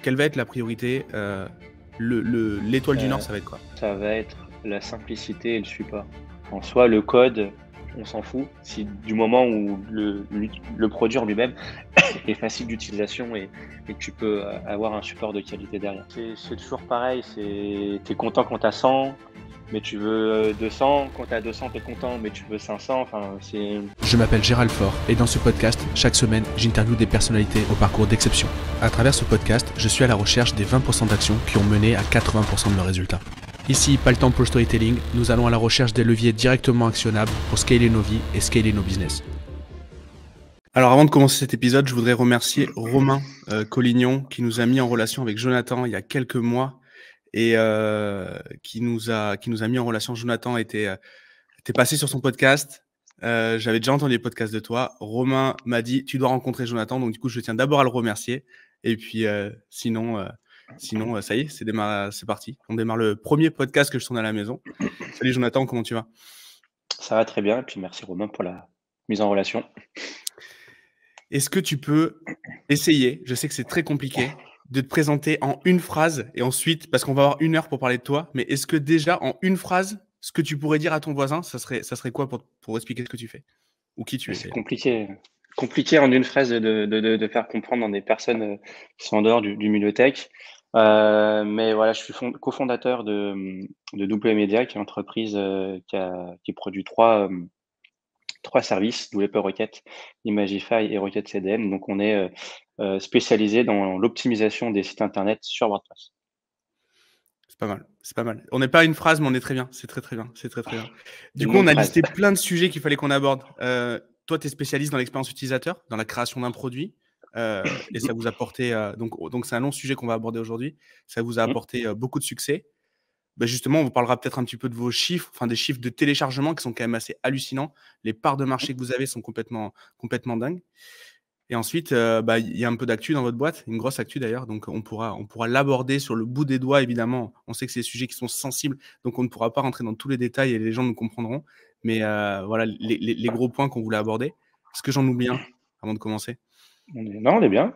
quelle va être la priorité l'étoile du Nord, Euh, ça va être quoi? Ça va être la simplicité et le support. En soi, le code, on s'en fout, si du moment où le produit en lui-même est facile d'utilisation et que tu peux avoir un support de qualité derrière. C'est toujours pareil, t'es content quand t'as 100, mais tu veux 200, quand t'as 200, t'es content, mais tu veux 500, enfin, c'est... Je m'appelle Gérald Faure et dans ce podcast, chaque semaine, j'interviewe des personnalités au parcours d'exception. À travers ce podcast, je suis à la recherche des 20% d'actions qui ont mené à 80% de leurs résultats. Ici, pas le temps pour le storytelling, nous allons à la recherche des leviers directement actionnables pour scaler nos vies et scaler nos business. Alors avant de commencer cet épisode, je voudrais remercier Romain Collignon qui nous a mis en relation avec Jonathan il y a quelques mois et qui nous a mis en relation. Jonathan était passé sur son podcast. J'avais déjà entendu les podcasts de toi. Romain m'a dit tu dois rencontrer Jonathan, donc du coup je tiens d'abord à le remercier et puis sinon ça y est, c'est parti. On démarre le premier podcast que je tourne à la maison. Salut Jonathan, comment tu vas? Ça va très bien, et puis merci Romain pour la mise en relation. Est-ce que tu peux essayer, je sais que c'est très compliqué, de te présenter en une phrase et ensuite, parce qu'on va avoir 1 heure pour parler de toi, mais est-ce que déjà en une phrase, ce que tu pourrais dire à ton voisin, ça serait quoi pour expliquer ce que tu fais? Ou qui tu es C'est d'ailleurs? compliqué en une phrase de faire comprendre dans des personnes qui sont en dehors du milieu tech. Mais voilà, je suis cofondateur de W Media, qui est une entreprise qui produit trois services, WP Rocket, Imagify et Rocket CDN. Donc, on est spécialisé dans l'optimisation des sites internet sur WordPress. C'est pas mal, c'est pas mal. On n'est pas à une phrase, mais on est très bien. C'est très, très bien. C'est très, très bien. Du Une coup, on longue a phrase. listé plein de sujets qu'il fallait qu'on aborde. Toi, tu es spécialiste dans l'expérience utilisateur, dans la création d'un produit. Et ça vous a apporté. Donc c'est un long sujet qu'on va aborder aujourd'hui. Ça vous a apporté beaucoup de succès. Ben justement, on vous parlera peut-être un petit peu de vos chiffres, enfin des chiffres de téléchargement qui sont quand même assez hallucinants. Les parts de marché que vous avez sont complètement dingues. Et ensuite, il y a un peu d'actu dans votre boîte, une grosse actu d'ailleurs, donc on pourra l'aborder sur le bout des doigts, évidemment. On sait que c'est des sujets qui sont sensibles, donc on ne pourra pas rentrer dans tous les détails et les gens nous comprendront. Mais voilà les gros points qu'on voulait aborder. Est-ce que j'en oublie un avant de commencer? Non, on est bien.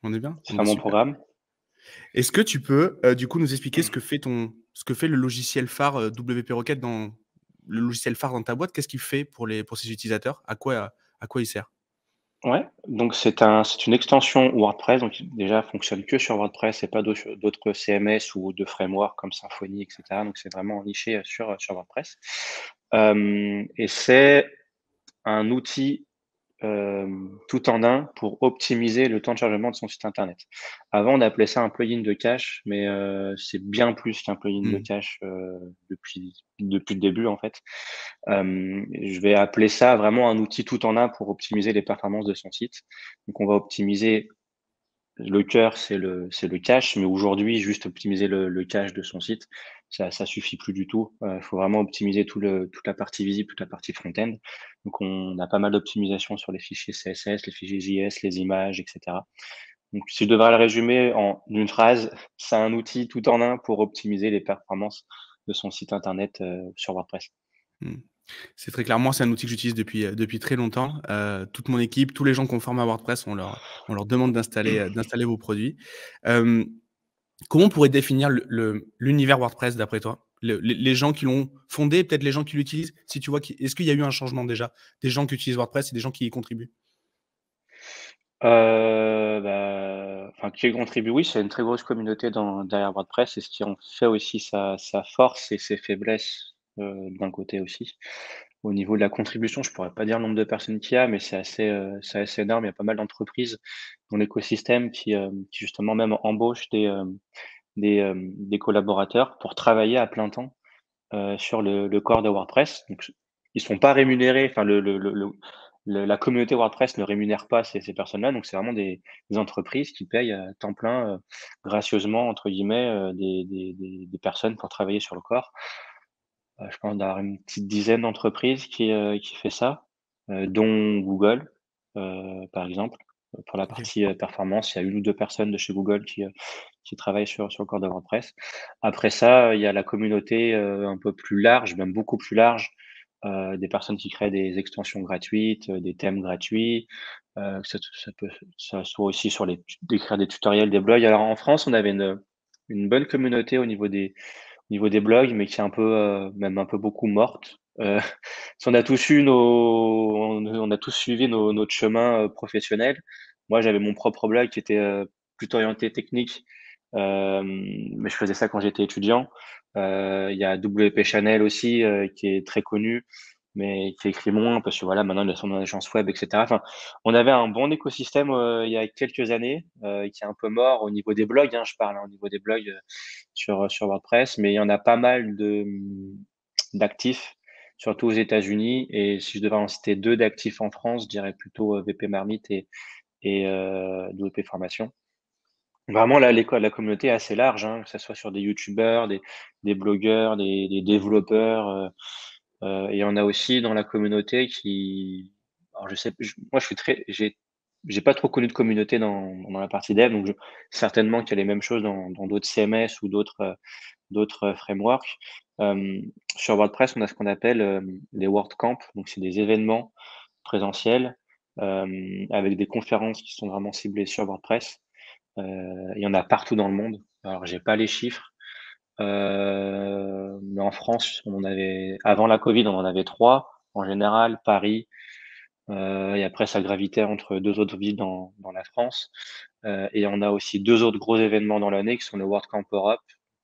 On est bien? Bon, C'est bah, un bon super. programme. Est-ce que tu peux, du coup, nous expliquer ce que fait le logiciel phare WP Rocket le logiciel phare dans ta boîte? Qu'est-ce qu'il fait pour ses utilisateurs? À quoi il sert? Ouais, donc c'est une extension WordPress, donc qui déjà fonctionne que sur WordPress et pas d'autres CMS ou de frameworks comme Symfony, et cetera. Donc c'est vraiment niché sur WordPress. Et c'est un outil tout en un pour optimiser le temps de chargement de son site internet. Avant, on appelait ça un plugin de cache, mais c'est bien plus qu'un plugin de Mmh. cache depuis le début en fait. Je vais appeler ça vraiment un outil tout en un pour optimiser les performances de son site. Donc on va optimiser le cœur, c'est le cache, mais aujourd'hui, juste optimiser le cache de son site, ça suffit plus du tout. Il faut vraiment optimiser toute la partie visible, toute la partie front-end. Donc, on a pas mal d'optimisation sur les fichiers CSS, les fichiers JS, les images, etc. Donc, si je devrais le résumer en une phrase, c'est un outil tout en un pour optimiser les performances de son site internet sur WordPress. Mmh. C'est très clair. Moi, c'est un outil que j'utilise depuis très longtemps. Toute mon équipe, tous les gens qu'on forme à WordPress, on leur demande d'installer vos produits. Hem, Comment on pourrait définir l'univers WordPress d'après toi? Les gens qui l'ont fondé, peut-être les gens qui l'utilisent? Si tu vois est-ce qu'il y a eu un changement déjà? Des gens qui utilisent WordPress et des gens qui y contribuent? Enfin, qui contribue, oui, c'est une très grosse communauté derrière WordPress, et ce qui en fait aussi sa force et ses faiblesses, d'un côté aussi. Au niveau de la contribution, je pourrais pas dire le nombre de personnes qu'il y a, mais c'est assez énorme. Il y a pas mal d'entreprises dans l'écosystème qui justement même embauchent des collaborateurs pour travailler à plein temps, sur le corps de WordPress. Donc ils sont pas rémunérés, enfin la communauté WordPress ne rémunère pas ces personnes-là, donc c'est vraiment des entreprises qui payent à temps plein, «gracieusement» entre guillemets, des personnes pour travailler sur le corps. Je pense d'avoir une petite dizaine d'entreprises qui fait ça, dont Google, par exemple. Pour la OK. partie, performance, il y a 1 ou 2 personnes de chez Google qui travaillent sur le corps de WordPress. Après ça, il y a la communauté, un peu plus large, même beaucoup plus large, des personnes qui créent des extensions gratuites, des thèmes gratuits, que ça soit aussi sur d'écrire des tutoriels, des blogs. Alors en France, on avait une bonne communauté au niveau des blogs, mais qui est un peu, même un peu beaucoup morte. On a tous eu on a tous suivi notre chemin professionnel. Moi, j'avais mon propre blog qui était plutôt orienté technique, mais je faisais ça quand j'étais étudiant. Il y a WP Chanel aussi, qui est très connu, mais qui écrit moins parce que voilà, maintenant ils sont dans l'agence web, etc. Enfin, on avait un bon écosystème il y a quelques années, qui est un peu mort au niveau des blogs, hein, je parle, hein, au niveau des blogs sur WordPress, mais il y en a pas mal d'actifs, surtout aux États-Unis. Et si je devais en citer deux d'actifs en France, je dirais plutôt VP Marmite et WP Formation. Vraiment, là, la communauté est assez large, hein, que ce soit sur des youtubeurs, des blogueurs, des développeurs. Et on a aussi dans la communauté qui, alors je sais, moi, j'ai pas trop connu de communauté dans la partie dev, donc certainement qu'il y a les mêmes choses dans d'autres CMS ou d'autres frameworks. Sur WordPress, on a ce qu'on appelle les WordCamp, donc c'est des événements présentiels avec des conférences qui sont vraiment ciblées sur WordPress. Il y en a partout dans le monde. Alors, j'ai pas les chiffres, mais en France, avant la Covid, on en avait trois en général, Paris, et après ça gravitait entre deux autres villes dans la France. Et on a aussi deux autres gros événements dans l'année qui sont le WordCamp Europe,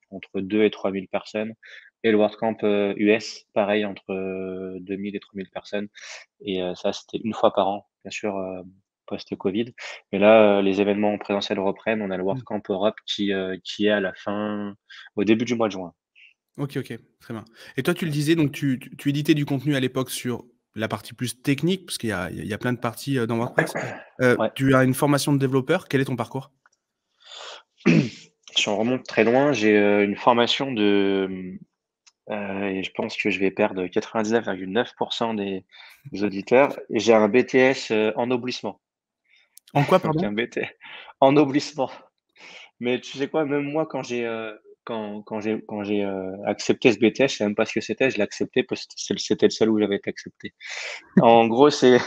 entre 2 et 3 000 personnes, et le WordCamp US, pareil, entre 2 000 et 3 000 personnes. Et ça, c'était une fois par an, bien sûr, post-Covid. Mais là, les événements présentiels reprennent. On a le Mmh. WordCamp Europe qui est au début du mois de juin. OK, OK, très bien. Et toi, tu le disais, donc tu éditais du contenu à l'époque sur la partie plus technique, parce qu'il y a plein de parties, dans WordPress. Ouais. Tu as une formation de développeur. Quel est ton parcours? Si on remonte très loin, j'ai une formation et je pense que je vais perdre 99,9% des auditeurs. Et j'ai un BTS ennoblissement. En quoi, Donc pardon? un BTS ennoblissement. Mais tu sais quoi, même moi, quand j'ai accepté ce BTS, je sais même pas ce que c'était. Je l'ai accepté parce que c'était le seul où j'avais été accepté. En gros, c'est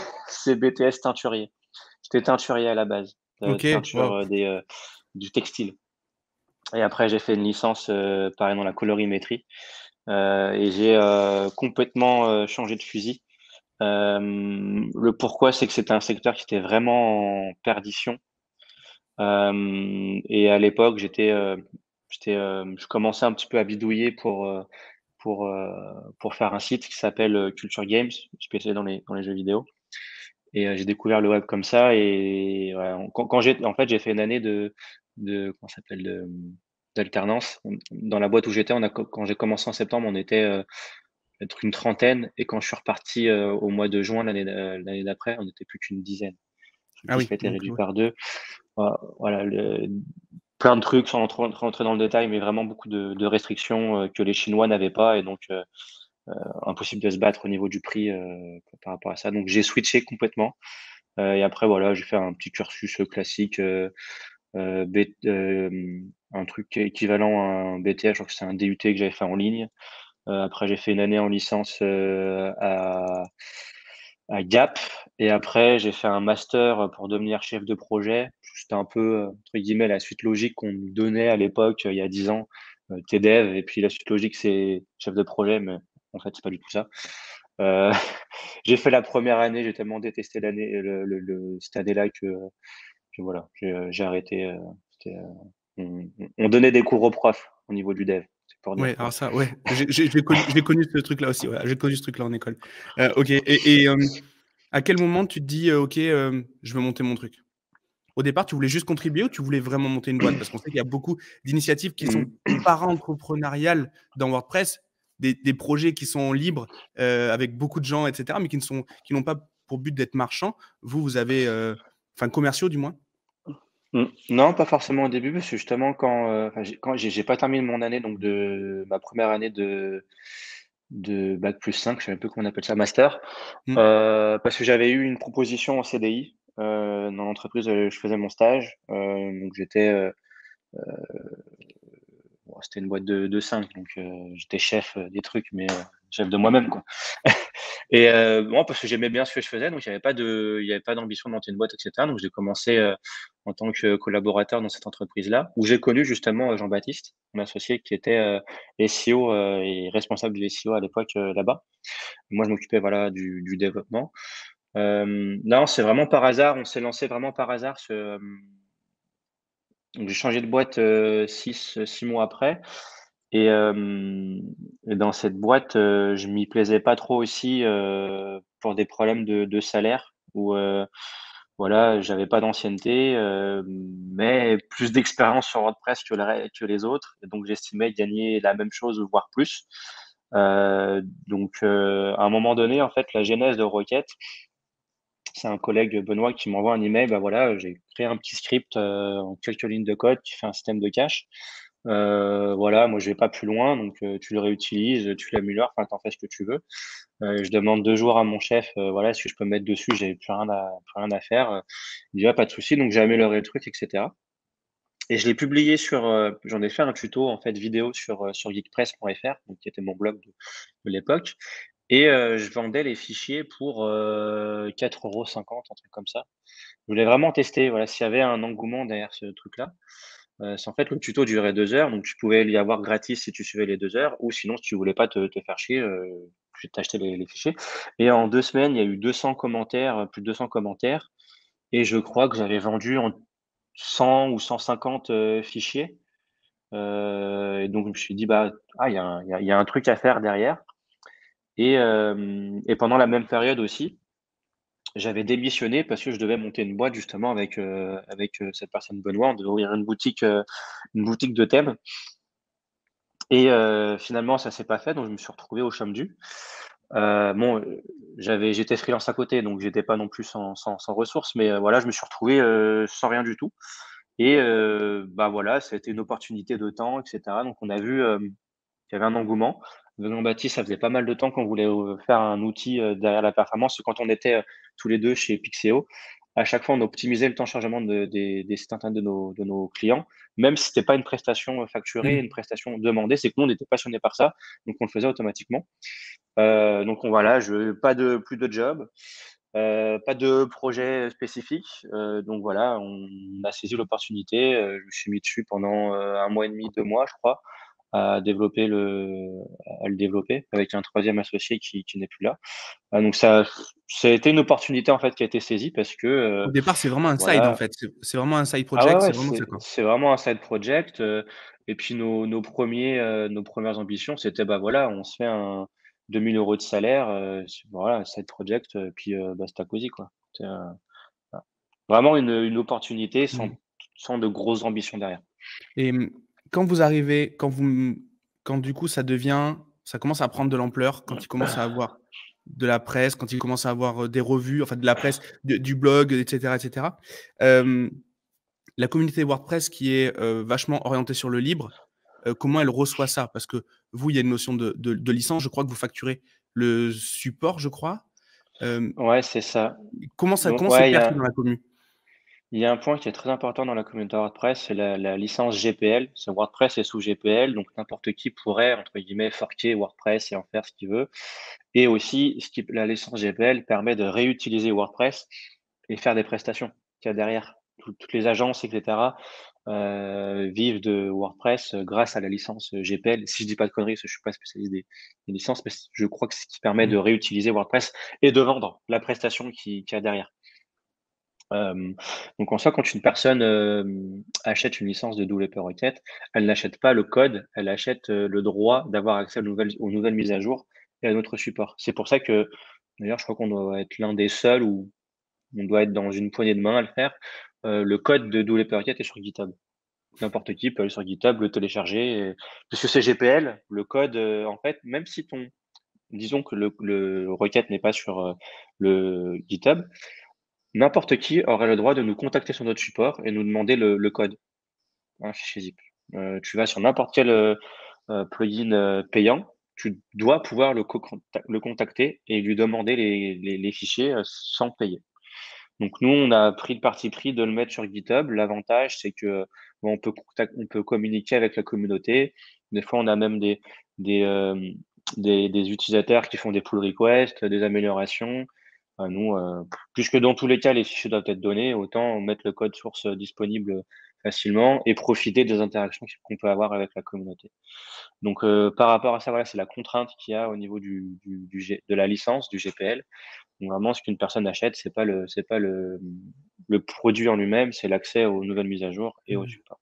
BTS teinturier. J'étais teinturier à la base, OK, teinture waouh. du textile. Et après, j'ai fait une licence, pareil dans la colorimétrie. Et j'ai complètement changé de fusil. Le pourquoi, c'est que c'était un secteur qui était vraiment en perdition. Et à l'époque, je commençais un petit peu à bidouiller pour faire un site qui s'appelle Culture Games, spécialisé dans les jeux vidéo. Et j'ai découvert le web comme ça. Et voilà, en fait, j'ai fait une année comment ça s'appelle, d'alternance. Dans la boîte où j'étais, quand j'ai commencé en septembre, on était peut-être une trentaine. Et quand je suis reparti au mois de juin l'année d'après, on n'était plus qu'une dizaine. Ah Le oui, chiffre a été donc réduit ouais. par deux. Voilà, plein de trucs sans rentrer dans le détail, mais vraiment beaucoup de restrictions que les Chinois n'avaient pas. Et donc, impossible de se battre au niveau du prix par rapport à ça. Donc, j'ai switché complètement. Et après, voilà, j'ai fait un petit cursus classique, un truc équivalent à un BTS, je crois que c'est un DUT que j'avais fait en ligne. Après, j'ai fait une année en licence à Gap. Et après, j'ai fait un master pour devenir chef de projet. C'était un peu, entre guillemets, la suite logique qu'on me donnait à l'époque, il y a 10 ans. T'es dev, et puis la suite logique, c'est chef de projet, mais en fait, c'est pas du tout ça. Euh, j'ai fait la première année, j'ai tellement détesté cette année-là que voilà, j'ai arrêté. On donnait des cours aux profs au niveau du dev, c'est pour dire Ouais, quoi. alors ça, ouais, j'ai connu ce truc-là aussi, voilà, j'ai connu ce truc-là en école. OK, à quel moment tu te dis: «OK, je veux monter mon truc»? Au départ, tu voulais juste contribuer ou tu voulais vraiment monter une boîte? Parce qu'on sait qu'il y a beaucoup d'initiatives qui sont Mhm. para-entrepreneuriales dans WordPress, des projets qui sont libres, avec beaucoup de gens et cetera, mais qui n'ont pas pour but d'être marchands. Vous avez, enfin commerciaux du moins? Non, pas forcément au début, parce que justement, enfin, quand j'ai pas terminé mon année, donc ma première année de bac plus 5, je sais même plus comment on appelle ça, master, Mmh. parce que j'avais eu une proposition en CDI dans l'entreprise où je faisais mon stage. Donc bon, c'était une boîte de 5, donc j'étais chef des trucs, mais chef de moi-même, quoi. Et moi, parce que j'aimais bien ce que je faisais, donc il y avait pas d'ambition de monter une boîte, et cetera. Donc j'ai commencé, en tant que collaborateur dans cette entreprise-là, où j'ai connu justement, Jean-Baptiste, mon associé qui était, SEO, et responsable du SEO à l'époque, là-bas. Moi, je m'occupais, voilà, du développement. Non, c'est vraiment par hasard, on s'est lancé vraiment par hasard donc j'ai changé de boîte, 6 mois après et dans cette boîte, je m'y plaisais pas trop aussi, pour des problèmes de salaire où, voilà, j'avais pas d'ancienneté, mais plus d'expérience sur WordPress que les autres et donc j'estimais gagner la même chose, voire plus. À un moment donné, en fait, la genèse de Rocket, c'est un collègue, Benoît, qui m'envoie un email. Bah voilà, j'ai créé un petit script en quelques lignes de code qui fait un système de cache. Voilà, moi je vais pas plus loin, donc tu le réutilises, tu l'améliores, enfin t'en fais ce que tu veux. Je demande 2 jours à mon chef, voilà, si je peux me mettre dessus, j'ai plus rien à faire. Il dit: «Ah, pas de souci», donc j'ai amélioré le truc, etc. Et je l'ai publié j'en ai fait un tuto en fait vidéo sur geekpress.fr, donc qui était mon blog de l'époque. Et je vendais les fichiers pour 4,50 €, un truc comme ça. Je voulais vraiment tester, voilà, s'il y avait un engouement derrière ce truc-là. C'est en fait, le tuto durait 2 heures, donc tu pouvais l'y avoir gratis si tu suivais les 2 heures ou sinon si tu voulais pas te faire chier, tu t'achetais les fichiers et en 2 semaines, il y a eu 200 commentaires, plus de 200 commentaires et je crois que j'avais vendu en 100 ou 150, fichiers, et donc je me suis dit: «Bah, ah, il y a un truc à faire derrière». Et pendant la même période aussi, j'avais démissionné parce que je devais monter une boîte justement avec cette personne Benoît. On devait ouvrir une boutique de thèmes et finalement ça s'est pas fait, donc je me suis retrouvé au SHOMDU. Bon, j'étais freelance à côté, donc j'étais pas non plus sans ressources, mais voilà, je me suis retrouvé, sans rien du tout et bah, voilà, ça a été une opportunité de temps et cetera. Donc on a vu, qu'il y avait un engouement. Venant Baptiste, ça faisait pas mal de temps qu'on voulait, faire un outil, derrière la performance. Parce que quand on était, tous les 2 chez Pixéo, à chaque fois, on optimisait le temps de chargement des sites internet de nos clients, même si c'était pas une prestation, facturée, Mmh. une prestation demandée, c'est que nous, on était passionnés par ça, donc on le faisait automatiquement. Voilà, je pas de plus de job, pas de projet spécifique, donc voilà, on a saisi l'opportunité, je me suis mis dessus pendant, 1 mois et demi, 2 mois, je crois, à développer à le développer avec un troisième associé qui n'est plus là. Donc ça a été une opportunité, en fait, qui a été saisie parce que, Au départ, c'est vraiment un side, en voilà. fait. C'est vraiment un side Ah ouais, project, ouais, c'est vraiment ça, c'est quoi. c'est vraiment un side project, et puis nos premières ambitions, c'était, bah, voilà, on se fait un 2 000 € de salaire, voilà, side project, puis, basta cosy, quoi. Voilà. Vraiment une opportunité Mmh. sans de grosses ambitions derrière. Et quand vous arrivez, quand du coup ça commence à prendre de l'ampleur, quand il commence à avoir de la presse, quand il commence à avoir, des revues, enfin de la presse, du blog et cetera, hem, la communauté WordPress qui est, vachement orientée sur le libre, comment elle reçoit ça? Parce que vous, il y a une notion de licence, je crois que vous facturez le support, je crois? Hem, Ouais, c'est ça. Donc comment c'est ouais, perçu dans la commu? il y a un point qui est très important dans la communauté WordPress, c'est la licence GPL. C'est WordPress est sous GPL, donc n'importe qui pourrait, entre guillemets, «forquer» WordPress et en faire ce qu'il veut. Et aussi, la licence GPL permet de réutiliser WordPress et faire des prestations qu'il y a derrière. Toutes les agences, et cetera, vivent de WordPress, grâce à la licence, GPL. Si je dis pas de conneries, parce que je suis pas spécialiste des licences, mais je crois que c'est ce qui permet de Mmh. réutiliser WordPress et de vendre la prestation qu'il y a derrière. Hem, donc en soi, quand une personne, achète une licence de Developer Requête, elle n'achète pas le code, elle achète, le droit d'avoir accès aux nouvelles mises à jour et à notre support. C'est pour ça que, d'ailleurs, je crois qu'on doit être l'un des seuls où on doit être dans une poignée de main à le faire. Le code de Developer Requête est sur GitHub. N'importe qui peut aller sur GitHub, le télécharger et parce que c'est GPL, le code, en fait, même si disons que le requête n'est pas sur, le GitHub, n'importe qui aurait le droit de nous contacter sur notre support et nous demander le code, un fichier zip. Tu vas sur n'importe quel, plugin, payant, tu dois pouvoir le contacter et lui demander les fichiers, sans payer. Donc nous, on a pris le parti pris de le mettre sur GitHub. L'avantage, c'est que, on peut communiquer avec la communauté. Des fois, on a même des, des utilisateurs qui font des pull requests, des améliorations. Nous, puisque dans tous les cas, les fichiers doivent être donnés, autant mettre le code source disponible facilement et profiter des interactions qu'on peut avoir avec la communauté. Donc, par rapport à ça, voilà, c'est la contrainte qu'il y a au niveau de la licence, du GPL. Donc, vraiment, ce qu'une personne achète, c'est pas le produit en lui-même, c'est l'accès aux nouvelles mises à jour et au support.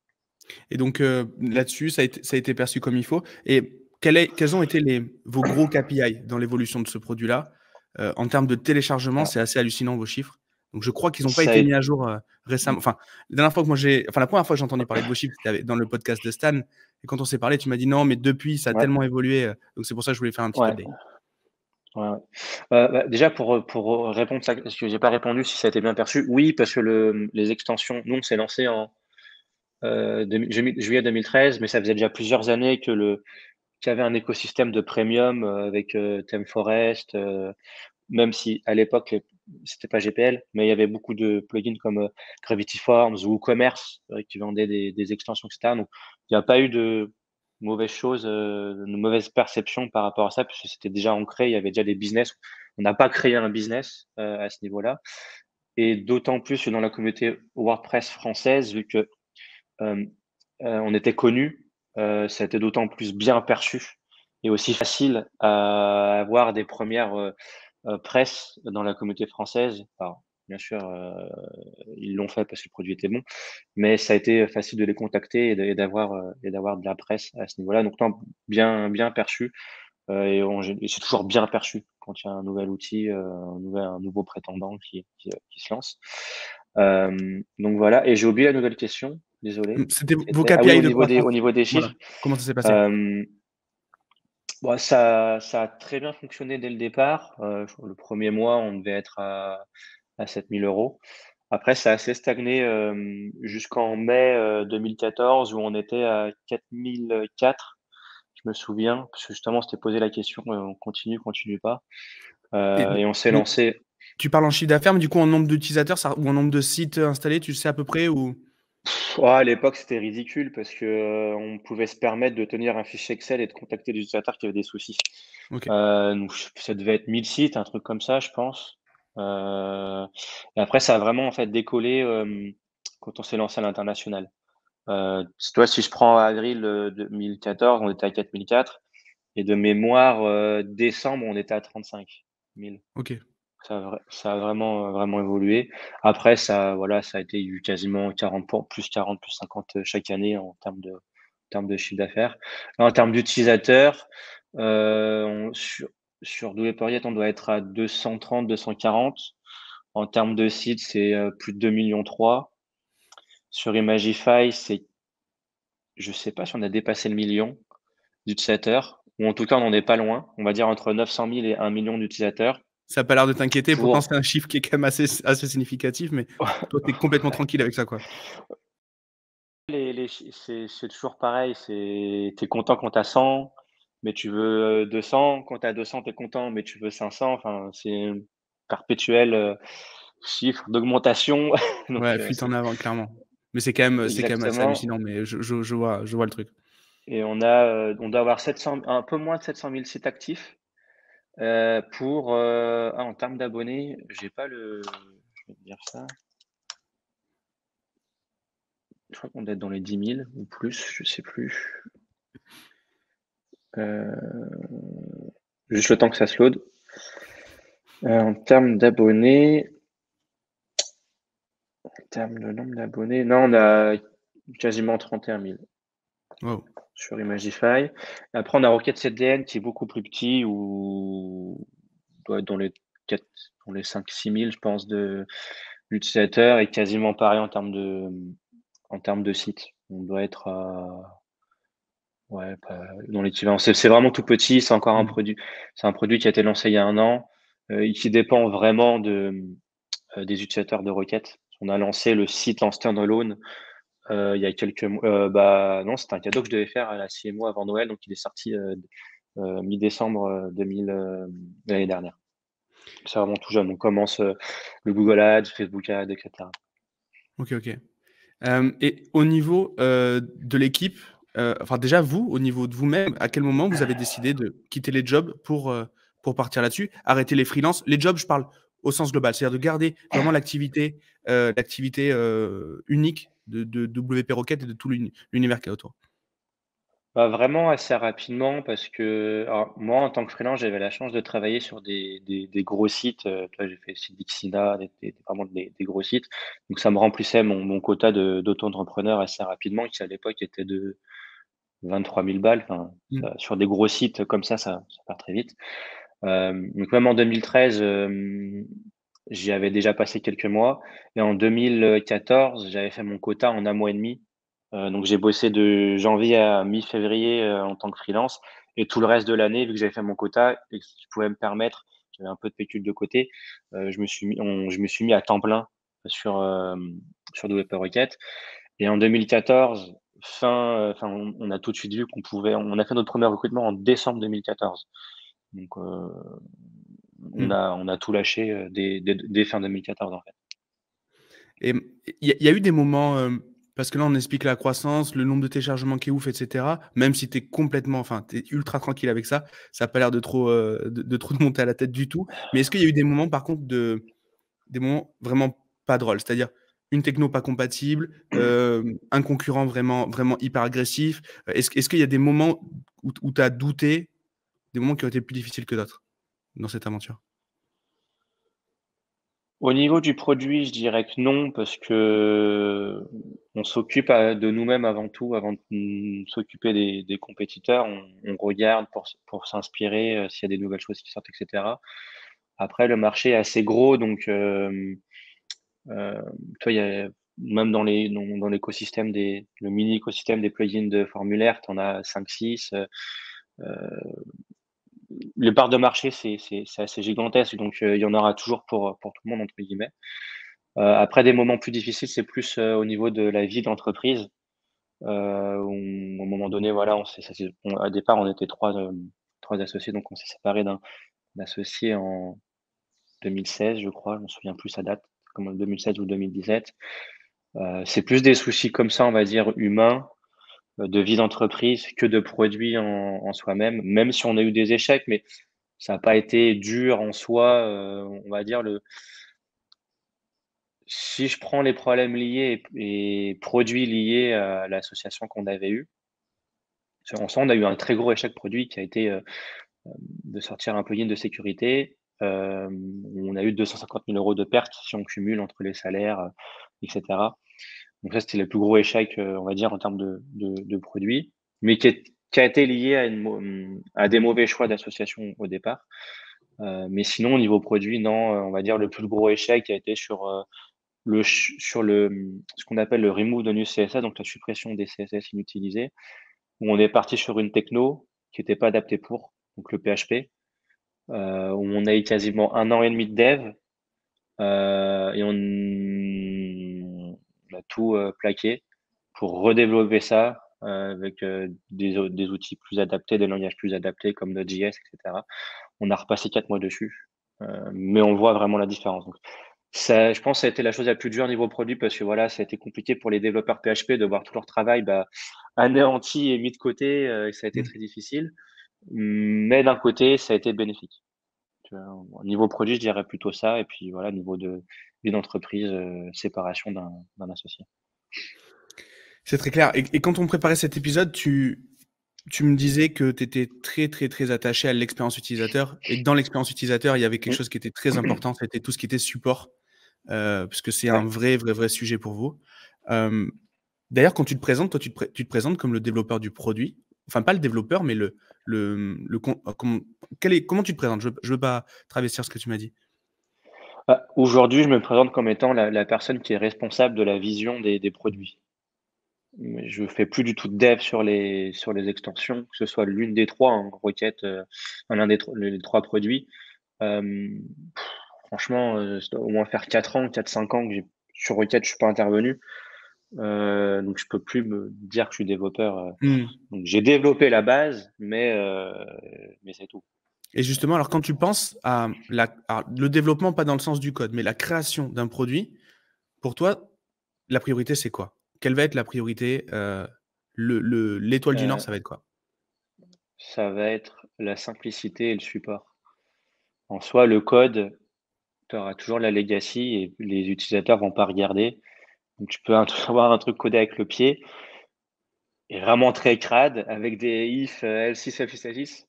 Et donc, là-dessus, ça a été perçu comme il faut. Et quels ont été vos gros KPI dans l'évolution de ce produit-là? En termes de téléchargement, c'est assez hallucinant vos chiffres. Donc, je crois qu'ils n'ont pas été mis à jour récemment. Enfin, la première fois que j'ai entendu parler de vos chiffres, c'était dans le podcast de Stan. Et quand on s'est parlé, tu m'as dit non, mais depuis, ça a tellement évolué. Donc, c'est pour ça que je voulais faire un petit update. Déjà pour répondre à ça, parce que j'ai pas répondu si ça a été bien perçu. Oui, parce que les extensions, nous, on s'est lancé en juillet 2013, mais ça faisait déjà plusieurs années qu'il y avait un écosystème de premium avec ThemeForest, même si à l'époque c'était pas GPL, mais il y avait beaucoup de plugins comme Gravity Forms ou Commerce qui vendaient des extensions, etc. Donc il n'y a pas eu de mauvaises choses, de mauvaise perception par rapport à ça, puisque c'était déjà ancré, il y avait déjà des business. On n'a pas créé un business à ce niveau-là, et d'autant plus que dans la communauté WordPress française, vu que on était connu, ça a été d'autant plus bien perçu et aussi facile à avoir des premières presse dans la communauté française. Alors, bien sûr, ils l'ont fait parce que le produit était bon, mais ça a été facile de les contacter et d'avoir de la presse à ce niveau-là. Donc, non, bien perçu. Et c'est toujours bien perçu quand il y a un nouvel outil, un nouveau prétendant qui se lance. Donc voilà. Et j'ai oublié la nouvelle question. Désolé. C'était vos Ah oui, KPI de croissance. au niveau des Voilà. chiffres. Comment ça s'est passé? Bon, ça a très bien fonctionné dès le départ. Le premier mois, on devait être à 7 000 €. Après, ça a assez stagné jusqu'en mai 2014 où on était à 4 004. Je me souviens, parce que justement, on s'était posé la question, on continue pas. Et on s'est lancé. Tu parles en chiffre d'affaires, mais du coup, en nombre d'utilisateurs ou en nombre de sites installés, tu sais à peu près ou... À l'époque, c'était ridicule parce que on pouvait se permettre de tenir un fichier Excel et de contacter des utilisateurs qui avaient des soucis. Ok. Donc ça devait être 1000 sites, un truc comme ça, je pense. Et après, ça a vraiment en fait décollé quand on s'est lancé à l'international. Si je prends avril 2014, on était à 4004 et de mémoire, décembre, on était à 35 000. Ok. Ça a vraiment évolué. Après, ça a été quasiment 40 plus 40, plus 50 chaque année en termes de chiffre d'affaires. En termes d'utilisateurs, sur Double-Poiriette, on doit être à 230, 240. En termes de sites, c'est plus de 2,3 millions. Sur Imagify, je sais pas si on a dépassé le million d'utilisateurs, ou en tout cas, on n'en est pas loin. On va dire entre 900 000 et 1 million d'utilisateurs. Ça n'a pas l'air de t'inquiéter, pourtant c'est un chiffre qui est quand même assez significatif, mais toi, tu es complètement tranquille avec ça, quoi. C'est toujours pareil, t'es content quand tu as 100, mais tu veux 200. Quand tu as 200, tu es content, mais tu veux 500. Enfin, c'est un perpétuel chiffre d'augmentation. Donc, Ouais, fuite en avant, clairement. Mais c'est quand même assez exactement. hallucinant, mais je vois le truc. Et on doit avoir un peu moins de 700 000 sites actifs. En termes d'abonnés, je vais te dire ça. Je crois qu'on doit être dans les 10 000 ou plus, je sais plus. Juste le temps que ça se load. En termes d'abonnés, le nombre d'abonnés, non, on a quasiment 31 000 Wow. sur Imagify. Après, on a Rocket CDN qui est beaucoup plus petit, où on doit être dans les 5-6 000, je pense, d'utilisateurs, et quasiment pareil en termes de sites. On doit être dans l'équivalent. C'est vraiment tout petit, c'est encore un produit. C'est un produit qui a été lancé il y a 1 an, et qui dépend vraiment des utilisateurs de Rocket. On a lancé le site en standalone il y a quelques mois. Non, c'était un cadeau que je devais faire à la CMO avant Noël, donc il est sorti mi-décembre 2000 l'année dernière. C'est vraiment tout jeune. On commence le Google Ads, Facebook Ads, etc. Ok. Et au niveau de l'équipe, enfin déjà vous, au niveau de vous-même, à quel moment vous avez décidé de quitter les jobs pour partir là-dessus? Arrêter les freelances? Les jobs, je parle au sens global, c'est-à-dire de garder vraiment l'activité, unique de WP Rocket et de tout l'univers qu'il y a autour. Bah, vraiment assez rapidement parce que alors moi, en tant que freelance, j'avais la chance de travailler sur des gros sites, tu vois, j'ai fait site Dixina, vraiment des gros sites. Donc ça me remplissait mon quota d'auto-entrepreneur assez rapidement, qui à l'époque était de 23 000 balles. Enfin, Mmh. sur des gros sites comme ça part très vite. Donc même en 2013, j'y avais déjà passé quelques mois et en 2014, j'avais fait mon quota en 1 mois et demi. Donc j'ai bossé de janvier à mi-février, en tant que freelance et tout le reste de l'année, vu que j'avais fait mon quota et que je pouvais me permettre, j'avais un peu de pécule de côté, je me suis mis à temps plein sur, sur WP Rocket et en 2014, on a tout de suite vu on a fait notre premier recrutement en décembre 2014. Donc, Mmh. on a tout lâché, dès fin 2014, en fait. Et il y a eu des moments, parce que là, on explique la croissance, le nombre de téléchargements qui est ouf et cetera. Même si tu es complètement enfin, tu es ultra tranquille avec ça, ça a pas l'air de trop, de trop te monter à la tête du tout. Mais est-ce qu'il y a eu des moments, par contre, des moments vraiment pas drôles? C'est-à-dire une techno pas compatible, un concurrent vraiment hyper agressif? Est-ce qu'il y a des moments où tu as douté, des moments qui ont été plus difficiles que d'autres dans cette aventure? Au niveau du produit, je dirais que non, parce que on s'occupe, de nous-mêmes avant tout, avant de, s'occuper des compétiteurs. On regarde pour s'inspirer, s'il y a des nouvelles choses qui sortent et cetera. Après, le marché est assez gros, donc toi, il y a même dans l'écosystème le mini écosystème des plugins de formulaire, tu en as 5-6. Les parts de marché, c'est assez gigantesque, donc il y en aura toujours pour «tout le monde» entre guillemets. Après des moments plus difficiles, c'est plus, au niveau de la vie d'entreprise, où à un moment donné, voilà, on s'est ça s'est on à départ, on était 3 associés, donc on s'est séparés d'un associé en 2016, je crois, je me souviens plus, sa date, comme en 2016 ou 2017. C'est plus des soucis comme ça, on va dire, humains, de vie d'entreprise que de produits en soi-même, même si on a eu des échecs, mais ça a pas été dur en soi, on va dire si je prends les problèmes liés et produits liés à l'association qu'on avait eue, en soi, on a eu un très gros échec produit qui a été, de sortir un plugin de sécurité. On a eu 250 000 € de pertes si on cumule entre les salaires, et cetera. Donc ça, c'était le plus gros échec, on va dire en termes de produits, mais qui a été lié à des mauvais choix d'association au départ. Mais sinon au niveau produit, non, on va dire le plus gros échec a été sur ce qu'on appelle le remove de new CSS, donc la suppression des CSS inutilisés, où on est parti sur une techno qui était pas adaptée donc le PHP, où on a eu quasiment 1 an et demi de dev, et on a tout, plaqué pour redévelopper ça, avec, des outils plus adaptés, des langages plus adaptés comme Node.js et cetera. On a repassé 4 mois dessus, mais on voit vraiment la différence. Donc ça, je pense, ça a été la chose la plus dure niveau produit parce que voilà, ça a été compliqué pour les développeurs PHP de voir tout leur travail, anéanti et mis de côté, et ça a été Mmh. très difficile. Mais d'un côté, ça a été bénéfique. Tu vois? Au niveau produit, je dirais plutôt ça et puis voilà, niveau de vie d'entreprise, séparation d'un associé. C'est très clair. Et quand on préparait cet épisode, tu me disais que tu étais très, très, très attaché à l'expérience utilisateur et que dans l'expérience utilisateur, il y avait quelque Mmh. chose qui était très important, c'était tout ce qui était support, puisque c'est un Ouais. vrai sujet pour vous. Hem, D'ailleurs, quand tu te présentes, toi, tu te présentes comme le développeur du produit. Enfin, pas le développeur, mais le con comment tu te présentes? Je veux pas travestir ce que tu m'as dit. Aujourd'hui, je me présente comme étant la personne qui est responsable de la vision des produits. Mais je fais plus du tout de dev sur les extensions, que ce soit l'une des 3 en requête, l'un des tro les 3 produits. Hem, Franchement, ça doit au moins faire 4 ans, 4-5 ans que j'ai sur requête, je suis pas intervenu. Donc je peux plus me dire que je suis développeur, Mmh. donc j'ai développé la base, mais c'est tout. Et justement, alors quand tu penses à le développement, pas dans le sens du code, mais la création d'un produit, pour toi, la priorité, c'est quoi? Quelle va être la priorité, L'étoile du Nord, Heu, ça va être quoi? Ça va être la simplicité et le support. En soi, le code, tu auras toujours la legacy et les utilisateurs vont pas regarder. Donc tu peux avoir un truc codé avec le pied et vraiment très crade avec des if, else if, else,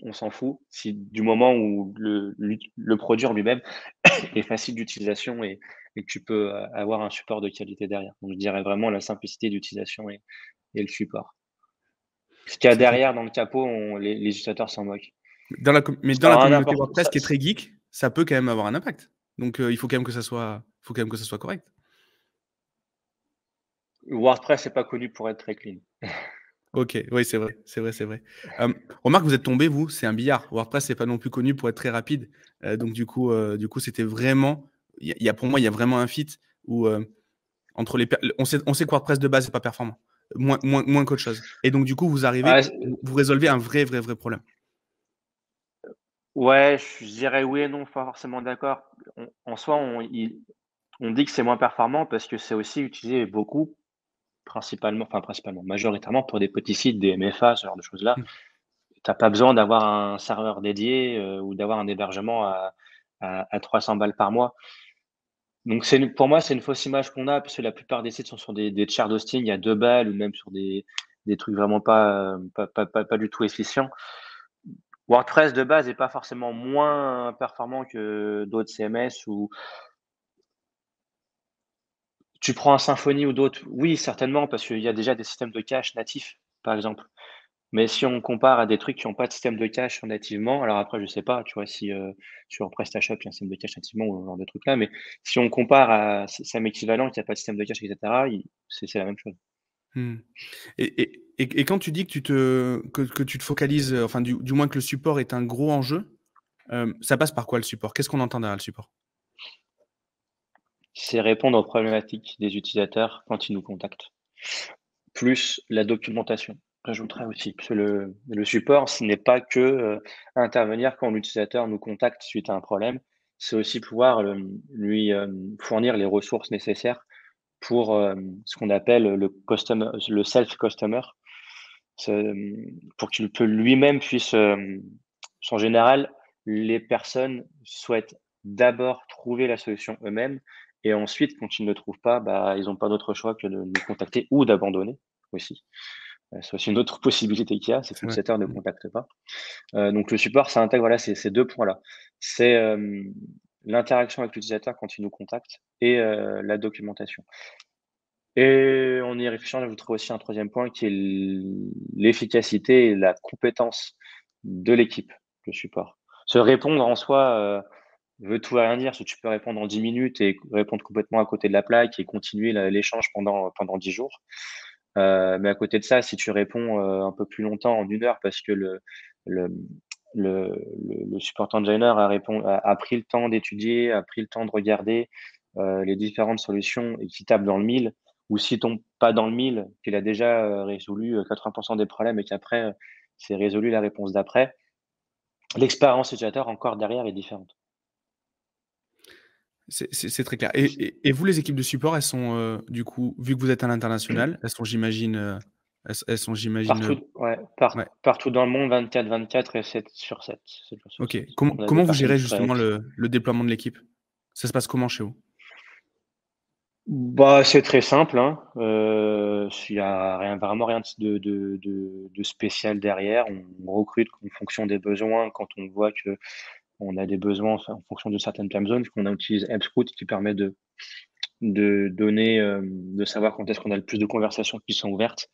on s'en fout. Si du moment où le produit en lui-même est facile d'utilisation et que tu peux, avoir un support de qualité derrière. Donc je dirais vraiment la simplicité d'utilisation et le support. Ce qu'il y a C'est très derrière clair. dans le capot, les utilisateurs s'en moquent. Mais dans Ça la aura un communauté import WordPress ça qui est très geek, ça peut quand même avoir un impact. Donc il faut quand même que ça soit correct. WordPress n'est pas connu pour être très clean. OK, oui, c'est vrai, c'est vrai, c'est vrai. Remarque, vous êtes tombés, vous, c'est un billard. WordPress, c'est pas non plus connu pour être très rapide. Donc du coup, c'était vraiment il y a pour moi, il y a vraiment un fit où, entre les per on sait que WordPress de base est pas performant, moins qu'autre chose et donc du coup, vous arrivez, Ah, vous résolvez un vrai problème. ouais, je dirais oui et non, pas forcément d'accord. En soi, on dit que c'est moins performant parce que c'est aussi utilisé beaucoup, principalement, majoritairement pour des petits sites, des MFA, ce genre de choses-là. Mmh. Tu as pas besoin d'avoir un serveur dédié, ou d'avoir un hébergement à 300 balles par mois. Donc pour moi, c'est une fausse image qu'on a parce que la plupart des sites sont sur des shared hosting à 2 balles ou même sur des trucs vraiment pas du tout efficients. WordPress de base est pas forcément moins performant que d'autres CMS ou tu prends un Symfony ou d'autres, oui, certainement, parce qu'il y a déjà des systèmes de cache natifs, par exemple. Mais si on compare à des trucs qui ont pas de système de cache nativement, alors après, je sais pas, tu vois, si, sur PrestaShop, il y a un système de cache nativement ou ce genre de trucs-là, mais si on compare à SAM équivalent qui a pas de système de cache et cetera, il c'est la même chose. Mmh. Et quand tu dis que tu te focalises, enfin du moins que le support est un gros enjeu, ça passe par quoi le support? Qu'est-ce qu'on entend derrière le support? C'est répondre aux problématiques des utilisateurs quand ils nous contactent, plus la documentation. J'ajouterais aussi, parce que le support, ce n'est pas que, intervenir quand l'utilisateur nous contacte suite à un problème, c'est aussi pouvoir, lui, fournir les ressources nécessaires pour, ce qu'on appelle le self customer. Pour qu'il peut lui-même puisse, en général, les personnes souhaitent d'abord trouver la solution eux-mêmes et ensuite, quand ils ne le trouvent pas, bah, ils ont pas d'autre choix que de nous contacter ou d'abandonner aussi. C'est aussi une autre possibilité qu'il y a, c'est que C'est vrai. l'utilisateur ne Mmh. contacte pas. Donc le support, ça intègre, voilà, ces 2 points-là. C'est, l'interaction avec l'utilisateur quand il nous contacte et la documentation. Et en y réfléchissant, j'ajouterais aussi un troisième point qui est l'efficacité et la compétence de l'équipe de support. Se répondre en soi, veut tout et rien dire, parce que tu peux répondre en 10 minutes et répondre complètement à côté de la plaque et continuer l'échange pendant 10 jours. Mais à côté de ça, si tu réponds, un peu plus longtemps, en 1 heure, parce que le, le support engineer a pris le temps d'étudier, a pris le temps de regarder, les différentes solutions et qui tape dans le mille, ou s'il tombe pas dans le mille, qu'il a déjà, résolu, 80 des problèmes et qu'après, c'est résolu la réponse d'après, l'expérience utilisateur encore derrière est différente. C'est très clair et vous, les équipes de support, elles sont, du coup, vu que vous êtes à l'international, elles sont, j'imagine, Partout, ouais, ouais, partout dans le monde, 24/24 et 7/7, 7 jours sur OK. 7. Comment On a des comment vous personnes gérez qui travaillent justement avec ça. le déploiement de l'équipe? Ça se passe comment chez vous? Bah, c'est très simple, hein, il y a vraiment rien de spécial derrière. On recrute en fonction des besoins quand on voit qu'on a des besoins, enfin, en fonction de certaines time zones, qu'on utilise AppScout qui permet de donner, de savoir quand est-ce qu'on a le plus de conversations qui sont ouvertes,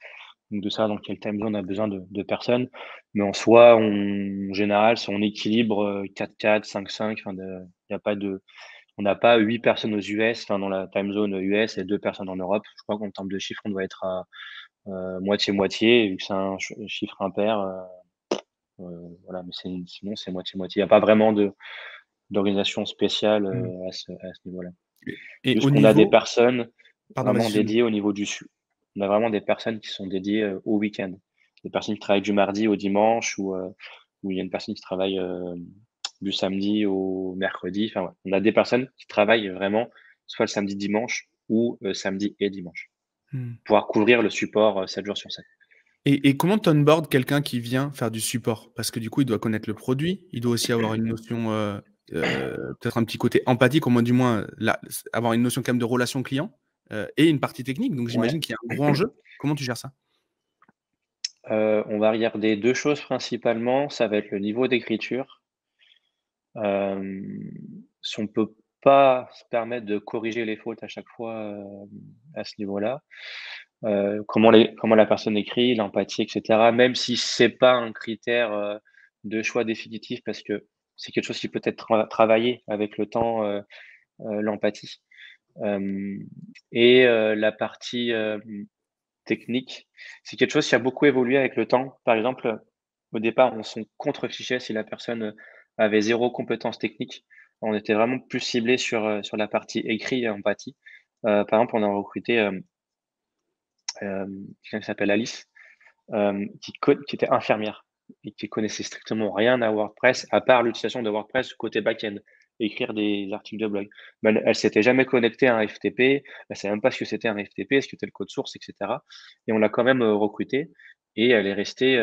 donc de savoir dans quelle time zone on a besoin de personnes. Mais en soi, en général, c'est on équilibre, 4-4, 5-5, enfin il y a pas de on n'a pas 8 personnes aux US, enfin dans la time zone US et 2 personnes en Europe. Je crois qu'en termes de chiffres, on doit être à, moitié-moitié, vu que c'est un chiffre impair, voilà, mais sinon c'est moitié-moitié. Il y a pas vraiment d'organisation spéciale, Mmh. à ce niveau-là. Et Juste au qu'on a des niveau personnes pardon, vas-y, vraiment excuse-moi. dédiées au niveau du on a vraiment des personnes qui sont dédiées, au week-end. Des personnes qui travaillent du mardi au dimanche ou il y a une personne qui travaille, du samedi au mercredi. Enfin, ouais, on a des personnes qui travaillent vraiment soit le samedi, dimanche ou, samedi et dimanche. pouvoir couvrir le support 7 jours sur 7. Et comment tu onboardes quelqu'un qui vient faire du support? Parce que du coup, il doit connaître le produit, il doit aussi avoir une notion, peut-être un petit côté empathique, au moins du moins, avoir une notion quand même de relation client, et une partie technique. Donc Ouais. j'imagine qu'il y a un gros enjeu. Comment tu gères ça? On va regarder 2 choses principalement, ça va être le niveau d'écriture. Si on peut pas se permettre de corriger les fautes à chaque fois, à ce niveau-là, comment la personne écrit, l'empathie et cetera. Même si c'est pas un critère, de choix définitif parce que c'est quelque chose qui peut être travaillé avec le temps, l'empathie. Hem La partie, technique, c'est quelque chose qui a beaucoup évolué avec le temps. Par exemple, au départ, on s'en contrefichait si la personne, avait 0 compétence technique. On était vraiment plus ciblé sur la partie écrit et empathie. Par exemple, on a recruté, quelqu'un qui s'appelle Alice, qui était infirmière et qui connaissait strictement rien à WordPress, à part l'utilisation de WordPress côté back-end, écrire des articles de blog. Mais elle s'était jamais connectée à un FTP, elle savait même pas ce que c'était un FTP, ce que c'était le code source, et cetera. Et on l'a quand même, recrutée et elle est restée,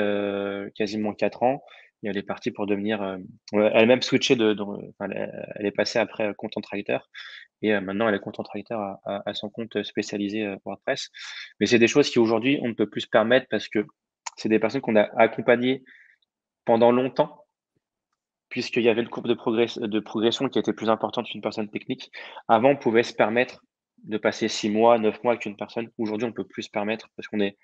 quasiment 4 ans et elle est partie pour devenir, elle a même switché enfin, elle est passée après, content writer et maintenant elle est content writer à son compte spécialisé, WordPress. Mais c'est des choses qui aujourd'hui on ne peut plus se permettre parce que c'est des personnes qu'on a accompagnées pendant longtemps, puisqu'il y avait une courbe de progression qui était plus importante qu'une personne technique. Avant, on pouvait se permettre de passer 6 mois, 9 mois avec une personne. Aujourd'hui, on ne peut plus se permettre parce qu'on est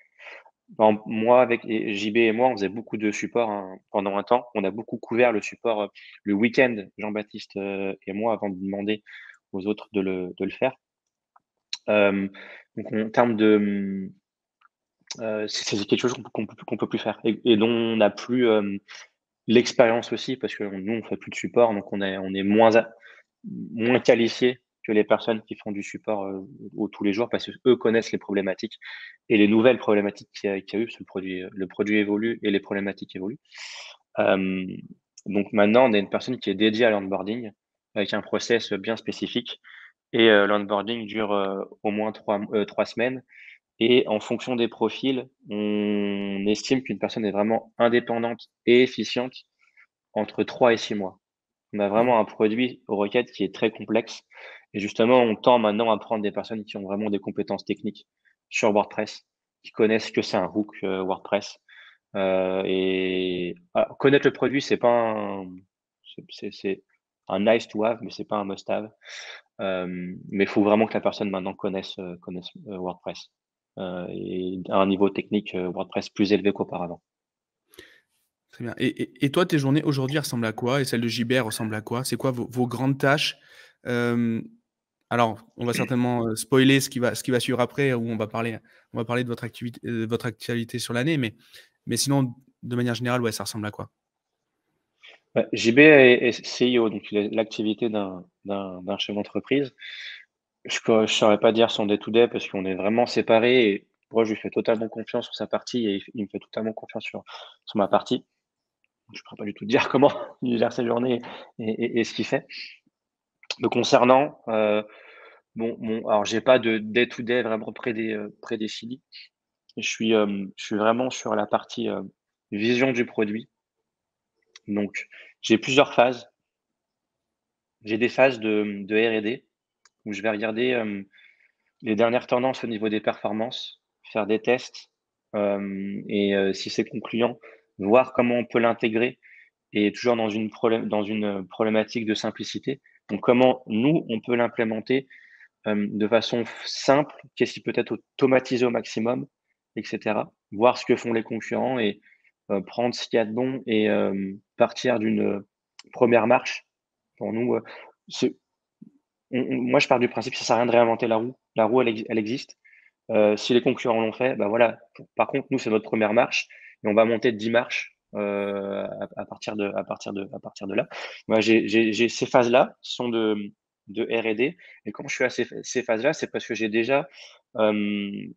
moi avec JB et moi, on faisait beaucoup de support, hein, pendant un temps. On a beaucoup couvert le support, le week-end, Jean-Baptiste, et moi, avant de demander aux autres de le faire. Hem, donc en termes de, c'est quelque chose qu'on peut plus faire et dont on n'a plus, l'expérience aussi parce que nous, on fait plus de support, donc on est moins qualifiés que les personnes qui font du support, au tous les jours parce qu'eux connaissent les problématiques et les nouvelles problématiques qu'il y a eu parce que le produit évolue et les problématiques évoluent. Hem, donc maintenant, on a une personne qui est dédiée à l'onboarding avec un process bien spécifique et l'onboarding dure, au moins 3 semaines et en fonction des profils, on estime qu'une personne est vraiment indépendante et efficiente entre 3 et 6 mois. On a Waouh! vraiment un produit aux requêtes qui est très complexe et justement, on tend maintenant à prendre des personnes qui ont vraiment des compétences techniques sur WordPress, qui connaissent que c'est un hook, WordPress, connaître le produit, c'est pas c'est un nice to have, mais c'est pas un must have. Mais il faut vraiment que la personne maintenant connaisse, WordPress, et à un niveau technique, WordPress plus élevé qu'auparavant. Très bien. Et toi, tes journées aujourd'hui ressemblent à quoi? Et celles de JBR ressemblent à quoi? C'est quoi vos grandes tâches? Hem, alors, on va certainement, spoiler ce qui va suivre après, où on va parler de votre actualité sur l'année, mais sinon, de manière générale, ouais, ça ressemble à quoi? Bah, JB est CIO, donc il a l'activité d'un chef d'entreprise. Je saurais pas dire son day to day parce qu'on est vraiment séparés et moi, je lui fais totalement confiance sur sa partie et il me fait totalement confiance sur ma partie. Je pourrais pas du tout te dire comment il gère ses journées et ce qu'il fait. Me concernant, alors j'ai pas de day to day vraiment prédéfini. Je suis vraiment sur la partie, vision du produit. Donc j'ai plusieurs phases. J'ai des phases de R&D où je vais regarder, les dernières tendances au niveau des performances, faire des tests, si c'est concluant, voir comment on peut l'intégrer et toujours dans une problématique de simplicité. Donc comment nous, on peut l'implémenter, de façon simple, qu'est-ce qui peut être automatisé au maximum et cetera. Voir ce que font les concurrents et prendre ce qu'il y a de bon et partir d'une, 1re marche. Pour nous, c'est moi, je pars du principe que ça sert à rien de réinventer la roue. La roue, elle existe. Si les concurrents l'ont fait, bah, voilà. Par contre, nous, c'est notre 1re marche et on va monter de 10 marches, à partir de là. Moi, j'ai ces phases-là qui sont de R&D et quand je suis à ces phases-là, c'est parce que j'ai déjà, hem,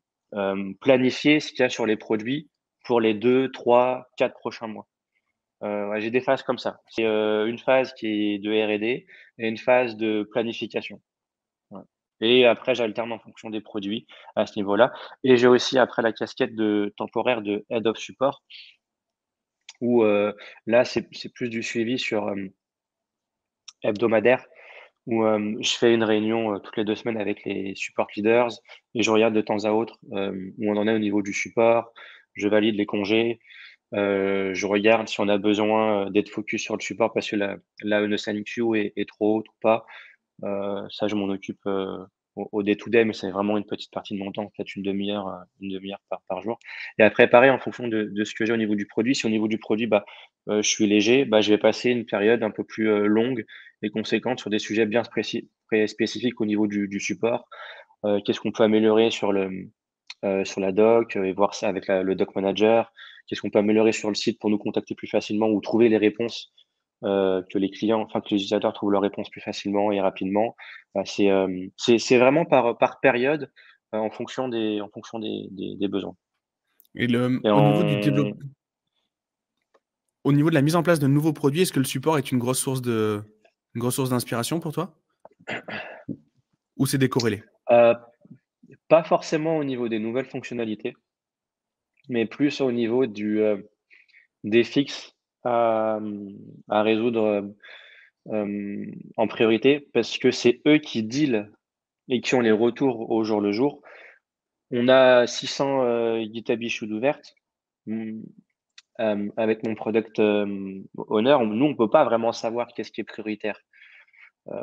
planifié ce qu'il y a sur les produits pour les 2, 3, 4 prochains mois. Ouais, j'ai des phases comme ça. Une phase qui est de R&D et une phase de planification. Ouais. et après j'alterne en fonction des produits à ce niveau-là et j'ai aussi après la casquette de temporaire de Head of Support où, là c'est plus du suivi sur, hebdomadaire où, je fais une réunion, toutes les 2 semaines avec les support leaders et je regarde de temps à autre, où on en est au niveau du support. Je valide les congés, je regarde si on a besoin, d'être focus sur le support parce que la NSNQ est trop haute ou pas. Ça, je m'en occupe, au day to day, mais c'est vraiment une petite partie de mon temps, peut-être une demi-heure par jour et après pareil en fonction de ce que j'ai au niveau du produit. Si au niveau du produit, je suis léger, je vais passer une période un peu plus, longue et conséquente sur des sujets bien spécifiques au niveau du support. Qu'est-ce qu'on peut améliorer sur la doc, et voir ça avec le doc manager? Qu'est-ce qu'on peut améliorer sur le site pour nous contacter plus facilement ou trouver les réponses, que les clients enfin, que les utilisateurs trouvent leurs réponses plus facilement et rapidement? C'est vraiment par période, en fonction des besoins Et et en au niveau de la mise en place de nouveaux produits, est-ce que le support est une grosse source d'inspiration pour toi? Ou c'est décorrélé? heu, pas forcément au niveau des nouvelles fonctionnalités, mais plus au niveau des fixes à résoudre, en priorité parce que c'est eux qui deal et qui ont les retours au jour le jour. On a 600, GitHub issues d'ouvertes. Mmh, avec mon product, owner, nous, on peut pas vraiment savoir qu'est-ce qui est prioritaire. Heu,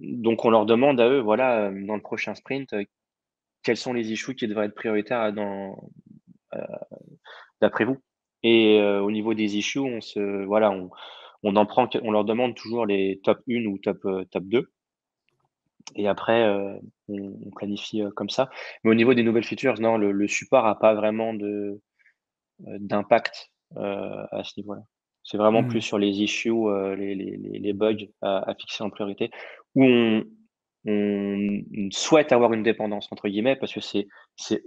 donc on leur demande à eux, voilà, dans le prochain sprint, quels sont les issues qui devraient être prioritaires heu, d'après vous? Et au niveau des issues, on leur demande toujours les top 1 ou top 2 et après, on planifie, comme ça. Mais au niveau des nouvelles features, non, le support a pas vraiment d'impact, à ce niveau-là. C'est vraiment plus Mmh. sur les issues, les bugs à fixer en priorité, où on souhaite avoir «une dépendance» entre guillemets parce que c'est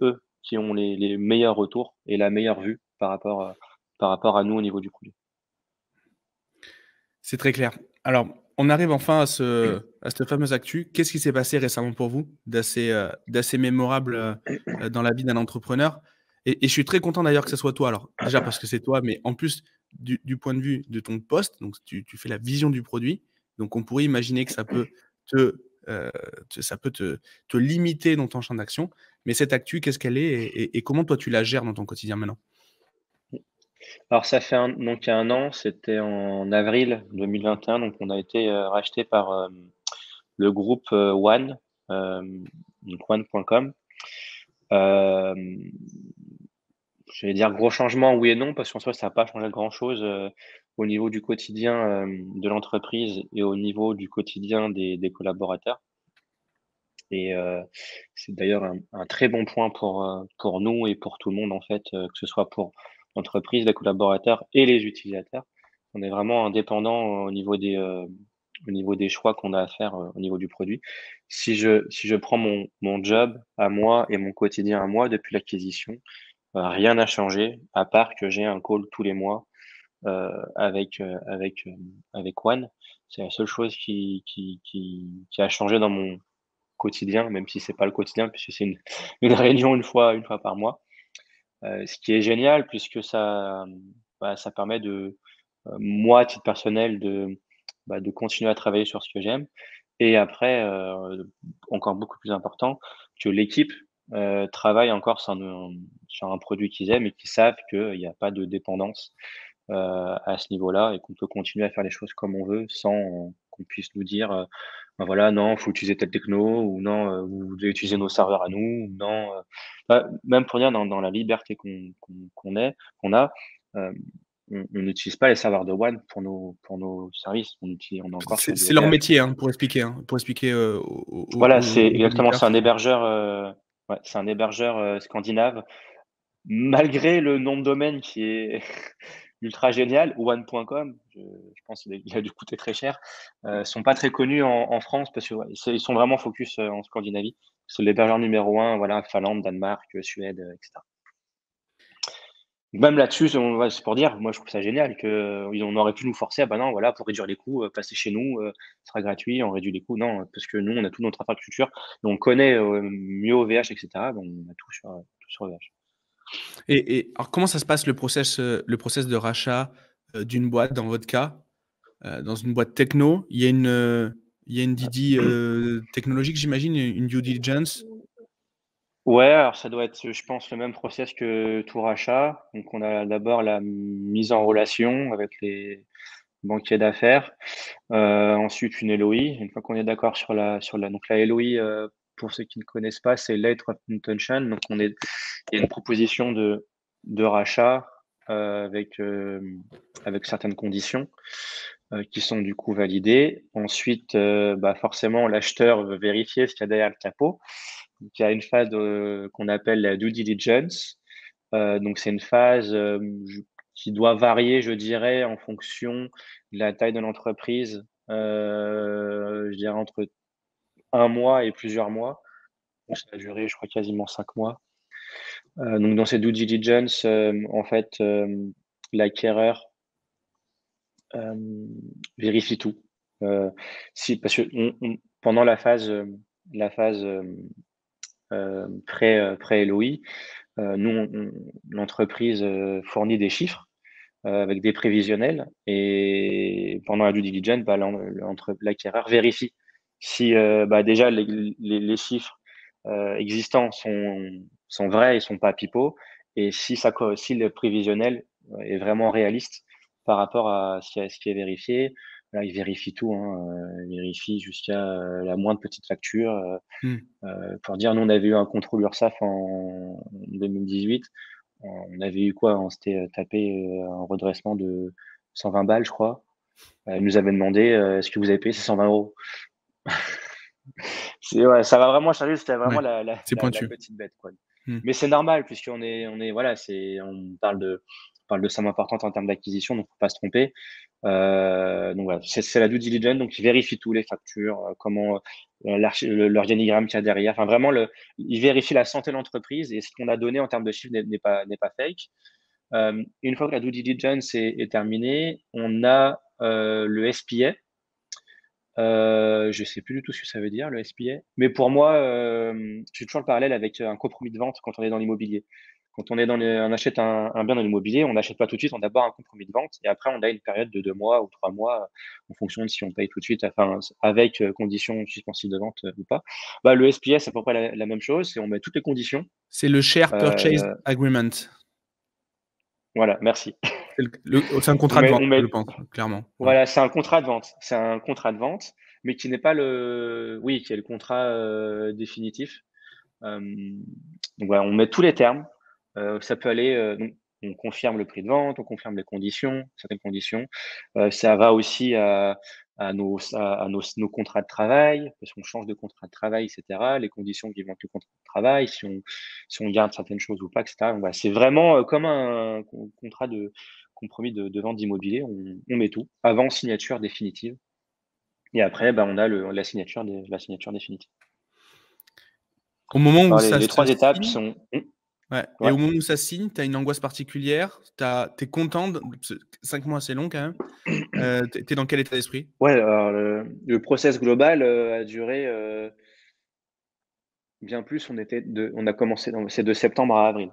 eux qui ont les meilleurs retours et la meilleure vue par rapport à nous au niveau du produit. C'est très clair. Alors, on arrive enfin à cette fameuse actu. Qu'est-ce qui s'est passé récemment pour vous d'assez mémorable, dans la vie d'un entrepreneur? Et je suis très content d'ailleurs que ce soit toi. Alors, déjà parce que c'est toi, mais en plus du point de vue de ton poste, donc tu fais la vision du produit. Donc on pourrait imaginer que te, ça peut te limiter dans ton champ d'action. Mais cette actu, qu'est-ce qu'elle est et comment toi tu la gères dans ton quotidien maintenant? Alors ça fait il y a 1 an, c'était en avril 2021, donc on a été, racheté par, le groupe, One, donc one.com. Hem, J'allais dire gros changement, oui et non, parce qu'en soi, ça a pas changé grand-chose, au niveau du quotidien, de l'entreprise et au niveau du quotidien des collaborateurs et c'est d'ailleurs un très bon point pour nous et pour tout le monde, en fait, que ce soit pour l'entreprise, les collaborateurs et les utilisateurs. On est vraiment indépendant au niveau des choix qu'on a à faire, au niveau du produit. Si je prends mon job à moi et mon quotidien à moi depuis l'acquisition, rien n'a changé à part que j'ai un call tous les mois, avec One. C'est la seule chose qui a changé dans mon quotidien, même si c'est pas le quotidien puisque c'est une réunion une fois par mois. Ce qui est génial puisque ça permet moi, à titre personnel, de continuer à travailler sur ce que j'aime et après, encore beaucoup plus important, que l'équipe, travaille encore sur un produit qu'ils aiment et qu'ils savent qu'il y a pas de dépendance, à ce niveau-là et qu'on peut continuer à faire les choses comme on veut sans qu'on puisse nous dire, voilà, non, faut utiliser telle techno ou non, vous devez utiliser nos serveurs à nous ou non, même pour dire dans la liberté qu'on a, hem, on n'utilise pas les serveurs de One pour nos services. On est encore sur du C'est leur OVH. métier, hein, pour expliquer, Voilà, c'est aux exactement, auditeurs. c'est un hébergeur, ouais, c'est un hébergeur, scandinave. Malgré le nom de domaine qui est ultra génial, one.com, je pense qu'il a dû coûter très cher, sont pas très connus en France parce que, ouais, ils sont vraiment focus, en Scandinavie. C'est l'hébergeur numéro 1, voilà, Finlande, Danemark, Suède, et cetera. Même là-dessus, ouais, c'est pour dire, moi je trouve ça génial on aurait pu nous forcer: «Ah bah non, voilà, pour réduire les coûts, passez chez nous, ce sera gratuit, on réduit les coûts». Non, parce que nous, on a toute notre infrastructure et on connaît, mieux OVH et cetera, donc on a tout sur OVH. Et alors comment ça se passe le process de rachat, d'une boîte dans votre cas? Dans une boîte techno, il y a une DD, technologique j'imagine, une due diligence? Ouais, alors ça doit être, je pense, le même process que tout rachat. Donc on a d'abord la mise en relation avec les banquiers d'affaires, ensuite une LOI. Une fois qu'on est d'accord sur la donc la LOI, pour ceux qui ne connaissent pas, c'est Letter of Intention. Donc il y a une proposition de rachat, avec certaines conditions, qui sont du coup validées. Ensuite, bah, forcément l'acheteur veut vérifier ce qu'il y a derrière le capot. Donc il y a une phase qu'on appelle la due diligence. Donc c'est une phase, qui doit varier, je dirais, en fonction de la taille de l'entreprise, je dirais entre 1 mois et plusieurs mois. Donc ça a duré, je crois, quasiment 5 mois. Donc dans ces due diligence, en fait, l'acquéreur, hem, vérifie tout. Si parce que pendant la phase, pré-LOI, nous l'entreprise, fournit des chiffres, avec des prévisionnels et pendant la due diligence, bah, l'acquéreur vérifie si, bah, déjà les chiffres, existants sont vrais et sont pas pipeaux et si le prévisionnel, est vraiment réaliste par rapport à ce qui est vérifié. Là, il vérifie tout, hein, il vérifie jusqu'à, la moindre petite facture, Mmh. pour dire, nous, on avait eu un contrôle URSSAF en 2018. On avait eu quoi? On s'était, tapé, un redressement de 120 balles, je crois. Ils nous avaient demandé, «Est-ce que vous avez payé ces 120 €?» C'est ouais, ça va vraiment changer, c'était vraiment Ouais, c'est la pointu. petite bête, quoi. Mmh. Mais c'est normal puisqu'on est voilà, on parle de sommes importantes en termes d'acquisition, donc faut pas se tromper. Donc voilà, c'est la due diligence, donc ils vérifient tout, les factures, comment, l'organigramme qu'il y a derrière. Enfin vraiment ils vérifient la santé de l'entreprise et ce qu'on a donné en termes de chiffres n'est pas fake. Une fois que la due diligence est terminée, on a, le SPA. Je sais plus du tout ce que ça veut dire, le SPA, mais pour moi, je fais toujours le parallèle avec, un compromis de vente quand on est dans l'immobilier. Quand on achète un bien dans l'immobilier, on n'achète pas tout de suite, on a d'abord un compromis de vente et après on a une période de 2 mois ou 3 mois, en fonction de si on paye tout de suite, enfin, avec, conditions suspensives de vente, ou pas. Bah, le SPA, c'est à peu près la même chose, c'est on met toutes les conditions, C'est le Share Purchase heu, Agreement. voilà, merci. C'est un On contrat de met vente, on je met pense, clairement. Ouais. Voilà, c'est un contrat de vente. C'est un contrat de vente, mais qui n'est pas qui est le contrat, définitif. Hem, donc voilà, on met tous les termes. Ça peut aller, donc on confirme le prix de vente, on confirme les conditions, certaines conditions. Ça va aussi à nos contrats de travail, parce qu'on change de contrat de travail et cetera, les conditions qui vont avec le contrat de travail, si on garde certaines choses ou pas et cetera. Donc voilà, c'est vraiment, comme un contrat de compromis de vente d'immobilier. On met tout avant signature définitive et après, bah, on a la signature définitive. Au moment où Alors les ça les se 3 étapes signe sont ouais et ouais. au moment où ça se signe, tu as une angoisse particulière? Tu es content de parce que 5 mois, c'est long quand même. Tu es dans quel état d'esprit? Ouais, alors le process global, a duré, bien plus. On a commencé c'est de septembre à avril.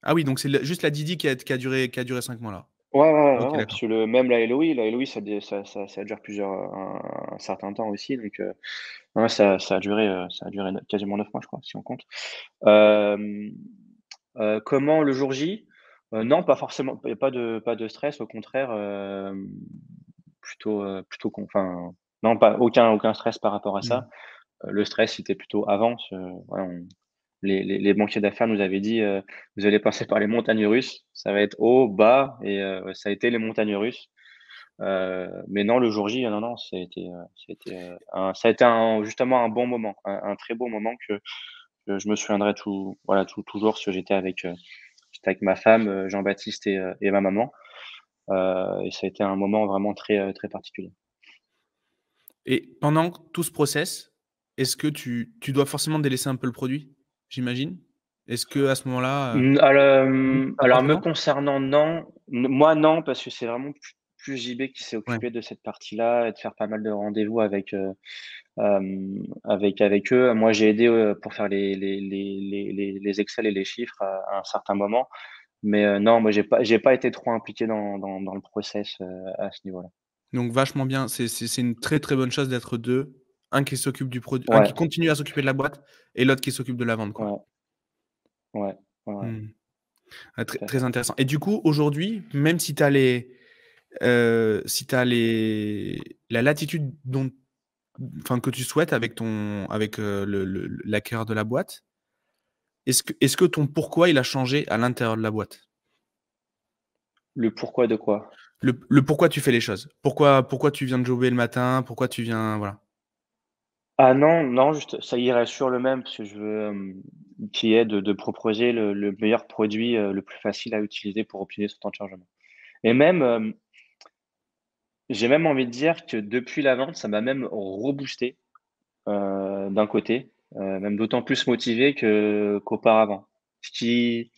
Ah oui, donc c'est le juste la Didi qui a duré 5 mois là? Ouais, ouais, ouais, OK, ouais, d'accord. parce que même la LOI ça dure un certain temps aussi donc ouais, ça a duré quasiment 9 mois, je crois, si on compte. Hem, comment le jour J? Non, pas forcément, il y a pas de stress, au contraire, plutôt enfin, non, pas aucun stress par rapport à Mmh. ça. Le stress, c'était plutôt avant, voilà, les banquiers d'affaires nous avaient dit, «Vous allez passer par les montagnes russes, ça va être haut, bas» et ouais, ça a été les montagnes russes. Mais non, le jour J, non, non, ça a été justement un bon moment, un très beau moment que je me souviendrai voilà, toujours parce que j'étais avec ma femme, Jean-Baptiste et ma maman, et ça a été un moment vraiment très, très particulier. Et pendant tout ce process, est-ce que tu dois forcément délaisser un peu le produit, j'imagine? Est-ce que à ce moment-là, pas Alors me forcément? concernant, non. Moi, non, parce que c'est vraiment plus JB qui s'est Ouais. occupé de cette partie-là et de faire pas mal de rendez-vous avec eux. Moi, j'ai aidé, pour faire les Excel et les chiffres à un certain moment. Mais, non, moi, j'ai pas été trop impliqué dans le process, à ce niveau-là. Donc vachement bien. C'est une très, très bonne chose d'être 2. Un qui s'occupe du produit, un Ouais, qui continue à s'occuper de la boîte et l'autre qui s'occupe de la vente, quoi. ouais, ouais, ouais, ouais, Mmh. Ah, très tout à très fait. intéressant et du coup, aujourd'hui, même si tu as la latitude dont enfin, que tu souhaites avec, l'acquéreur de la boîte, est-ce que ton pourquoi, il a changé à l'intérieur de la boîte? Le pourquoi de quoi? Le pourquoi tu fais les choses? Pourquoi tu viens de jobber le matin? Pourquoi tu viens voilà. Ah non, non, juste ça irait sur le même parce que je veux, qui est de proposer le meilleur produit, le plus facile à utiliser pour optimiser son temps de chargement. Et même, j'ai même envie de dire que depuis la vente, ça m'a même reboosté, d'un côté, même d'autant plus motivé qu'auparavant. Ce qui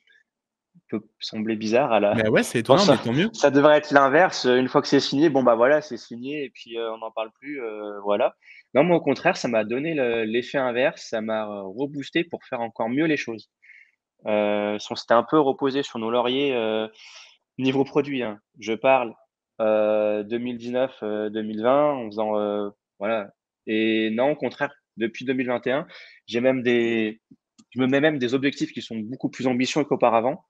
peut sembler bizarre à la Mais ouais, c'est je pense étonnant, que mais tant mieux. ça devrait être l'inverse, une fois que c'est signé, bon, bah, voilà, c'est signé et puis, on n'en parle plus, voilà. Non, moi, au contraire, ça m'a donné l'effet inverse, ça m'a reboosté pour faire encore mieux les choses. Si on s'était un peu reposé sur nos lauriers, niveau produit, hein, je parle, 2019, 2020 en faisant, voilà et non, au contraire, depuis 2021, j'ai même des je me mets même des objectifs qui sont beaucoup plus ambitieux qu'auparavant.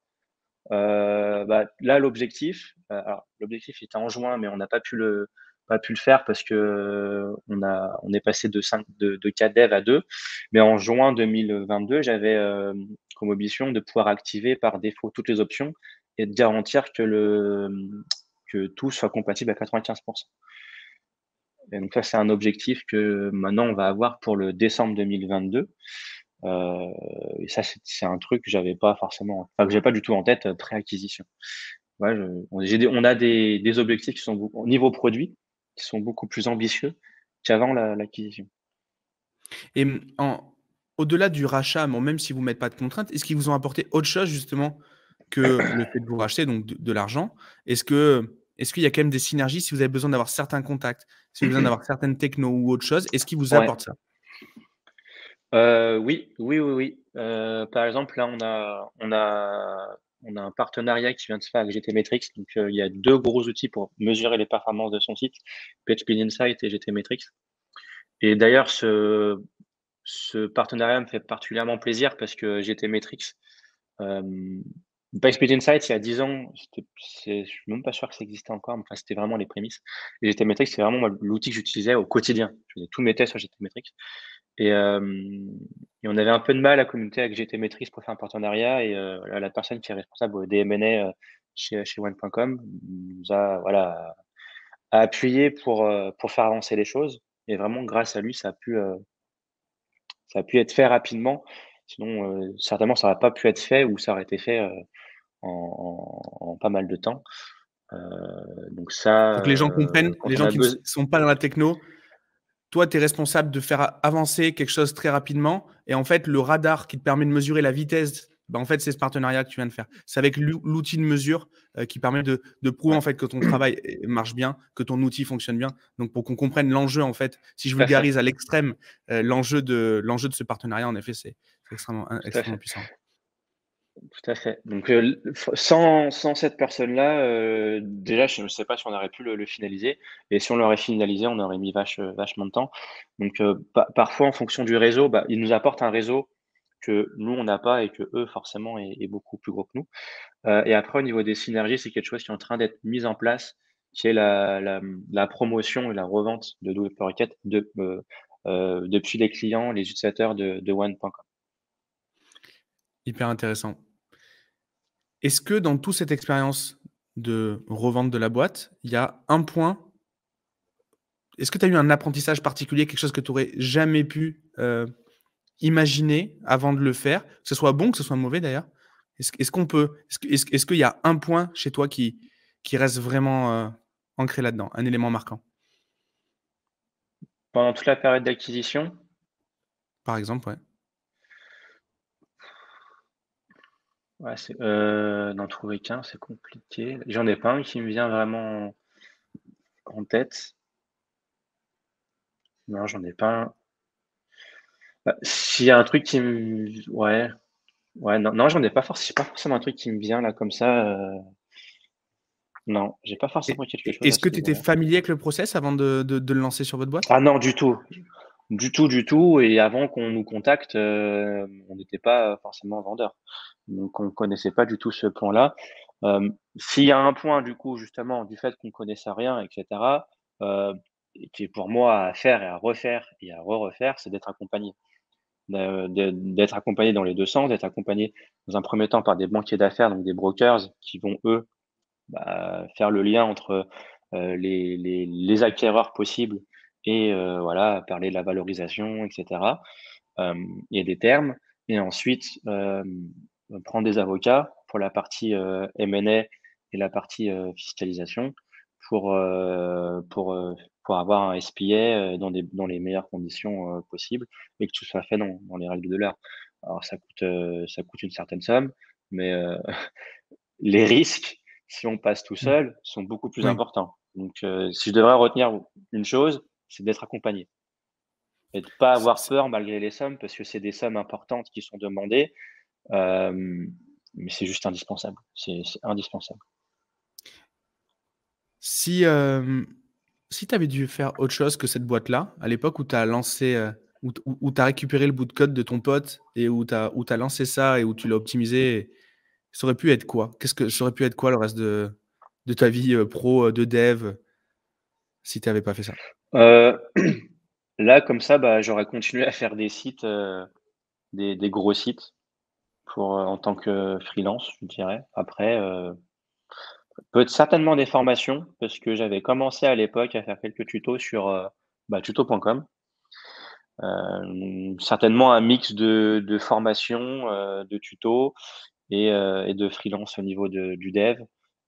Bah, là, alors l'objectif était en juin, mais on n'a pas pu le faire parce que, on est passé de 4 devs à 2. Mais en juin 2022, j'avais, comme ambition de pouvoir activer par défaut toutes les options et de garantir que tout soit compatible à 95. Et donc ça, c'est un objectif que maintenant on va avoir pour le décembre 2022. Heu et ça, c'est un truc que j'avais pas forcément, enfin que j'ai pas du tout en tête, pré-acquisition. Ouais, on a des objectifs qui sont beaucoup au niveau produit, qui sont beaucoup plus ambitieux qu'avant l'acquisition. Et au-delà du rachat, bon, même si vous mettent pas de contraintes, est-ce qu'ils vous ont apporté autre chose justement que le fait de vous racheter, donc de l'argent? Est-ce qu'il y a quand même des synergies si vous avez besoin d'avoir certains contacts, si vous avez besoin d'avoir certaines technos ou autre chose, est-ce qu'ils vous Ouais, apportent ça? oui, oui, oui, oui. Par exemple, là, on a un partenariat qui vient de se faire avec GTmetrix. Donc, il y a 2 gros outils pour mesurer les performances de son site, PageSpeed Insight et GTmetrix. Et d'ailleurs, ce partenariat me fait particulièrement plaisir parce que GTmetrix, hem, PageSpeed Insight, il y a 10 ans, je suis même pas sûr que ça existait encore, mais enfin, c'était vraiment les prémices. Et GTmetrix, c'est vraiment moi l'outil que j'utilisais au quotidien. Je faisais tous mes tests sur GTmetrix et et on avait un peu de mal à communiquer avec GTmetrix pour faire un partenariat et la personne qui est responsable des M&A, chez One.com nous a voilà, a appuyé pour faire avancer les choses et vraiment grâce à lui, ça a pu être fait rapidement. Sinon, certainement ça aurait pas pu être fait ou ça aurait été fait, en pas mal de temps. Heu, donc ça, Pour que les gens comprennent, quand les on gens a qui ne besoin. sont pas dans la techno, toi, tu es responsable de faire avancer quelque chose très rapidement et en fait, le radar qui te permet de mesurer la vitesse, bah, en fait, c'est ce partenariat que tu viens de faire. C'est avec l'outil de mesure, qui permet de prouver, Ouais, en fait, que ton travail marche bien, que ton outil fonctionne bien. Donc pour qu'on comprenne l'enjeu, en fait, si je tout à fait, vulgarise à l'extrême, l'enjeu de ce partenariat, en effet, c'est tout à extrêmement fait. puissant. Tout à fait. Donc, l f sans cette personne-là, déjà, je ne sais pas si on aurait pu le finaliser et si on l'aurait finalisé, on aurait mis vachement de temps. Donc, parfois, en fonction du réseau, bah, ils nous apportent un réseau que nous, on n'a pas et que eux forcément, est beaucoup plus gros que nous. Et après, au niveau des synergies, c'est quelque chose qui est en train d'être mis en place, qui est la promotion et la revente de Double Requête depuis les clients, les utilisateurs de One.com. Hyper intéressant. Est-ce que dans toute cette expérience de revente de la boîte, il y a un point. Est-ce que tu as eu un apprentissage particulier, quelque chose que tu aurais jamais pu, imaginer avant de le faire? Que ce soit bon, que ce soit mauvais d'ailleurs? Est-ce qu'il y a un point chez toi qui reste vraiment, ancré là-dedans, un élément marquant? Pendant toute la période d'acquisition. Par exemple, ouais. Ouais, d'en trouver qu'un, c'est compliqué. J'en ai pas un qui me vient vraiment en tête. Non, j'en ai pas un. Bah, s'il y a un truc qui me ouais, non, non, j'en ai pas forcément pas forcément un truc qui me vient là comme ça, non, j'ai pas forcément quelque chose à Est-ce que ce tu étais niveau-là. familier avec le process avant de le lancer sur votre boîte? Ah non, du tout. Du tout, du tout. Et avant qu'on nous contacte, on n'était pas forcément vendeur. Donc on connaissait pas du tout ce point-là. S'il y a un point du coup justement du fait qu'on connaissait rien et cetera, et qui est pour moi à faire et à refaire et à re-refaire, c'est d'être accompagné. D'être accompagné dans les 2 sens, d'être accompagné dans un premier temps par des banquiers d'affaires, donc des brokers qui vont eux, faire le lien entre, les acquéreurs possibles et voilà, parler de la valorisation et cetera. Il y a des termes et ensuite, prendre des avocats pour la partie, M&A et la partie, fiscalisation pour, heu, pour, heu, pour avoir un SPA, dans les meilleures conditions, possibles et que tout soit fait dans les règles de l'art. Alors ça coûte une certaine somme, mais les risques, si on passe tout Mmh. seul, sont beaucoup plus Oui. importants. Donc, si je devrais retenir une chose, c'est d'être accompagné et de pas avoir C peur malgré les sommes, parce que c'est des sommes importantes qui sont demandées, hem, mais c'est juste indispensable. C'est indispensable. Si, si tu avais dû faire autre chose que cette boîte-là, à l'époque où tu as lancé, où tu as récupéré le bout de code de ton pote et où tu as lancé ça et où tu l'as optimisé, ça aurait pu être quoi? Ça aurait pu être quoi le reste de ta vie, pro, de dev, si tu avais pas fait ça? Heu, Là, comme ça, j'aurais continué à faire des sites, des gros sites pour, en tant que freelance, je dirais. Après, peut être certainement des formations parce que j'avais commencé à l'époque à faire quelques tutos sur, tuto.com. Certainement un mix de formation, de tutos et de freelance au niveau du dev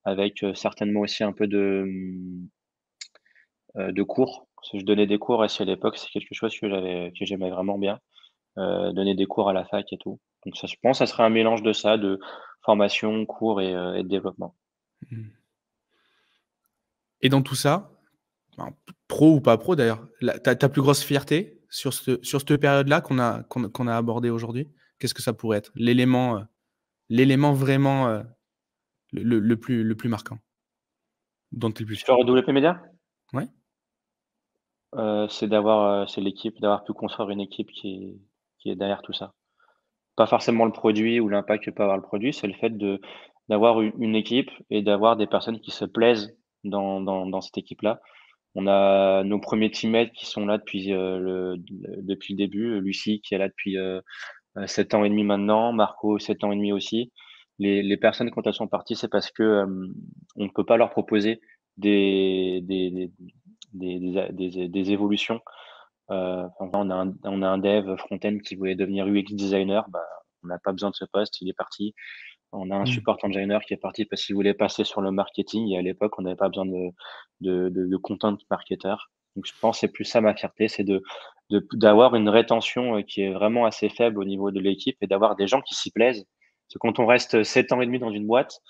avec, certainement aussi un peu de cours. Parce que je donnais des cours aussi à l'époque, c'est quelque chose que j'aimais vraiment bien, donner des cours à la fac et tout. Donc ça, je pense, ça serait un mélange de ça, de formation, cours et de développement. Mmh. Et dans tout ça, ben, pro ou pas pro d'ailleurs, ta plus grosse fierté sur cette période-là qu'on a abordée aujourd'hui, qu'est-ce que ça pourrait être? L'élément vraiment, le plus marquant, dont tu es le plus fier? Sur WP Media? Ouais? C'est l'équipe, d'avoir pu construire une équipe qui est derrière tout ça. Pas forcément le produit ou l'impact que peut avoir le produit, c'est le fait d'avoir une équipe et d'avoir des personnes qui se plaisent dans cette équipe-là. On a nos premiers teammates qui sont là depuis, depuis le début, Lucie qui est là depuis, 7 ans et demi maintenant, Marco 7 ans et demi aussi. Les personnes quand elles sont parties, c'est parce que, on ne peut pas leur proposer des des des des évolutions. Enfin, on a un dev front-end qui voulait devenir UX designer, on n'a pas besoin de ce poste, il est parti. On a un Mmh. support engineer qui est parti parce qu'il voulait passer sur le marketing et à l'époque, on n'avait pas besoin de content marketer. Donc je pense que c'est plus ça ma fierté, c'est d'avoir une rétention, qui est vraiment assez faible au niveau de l'équipe et d'avoir des gens qui s'y plaisent. Parce que quand on reste 7 ans et demi dans une boîte,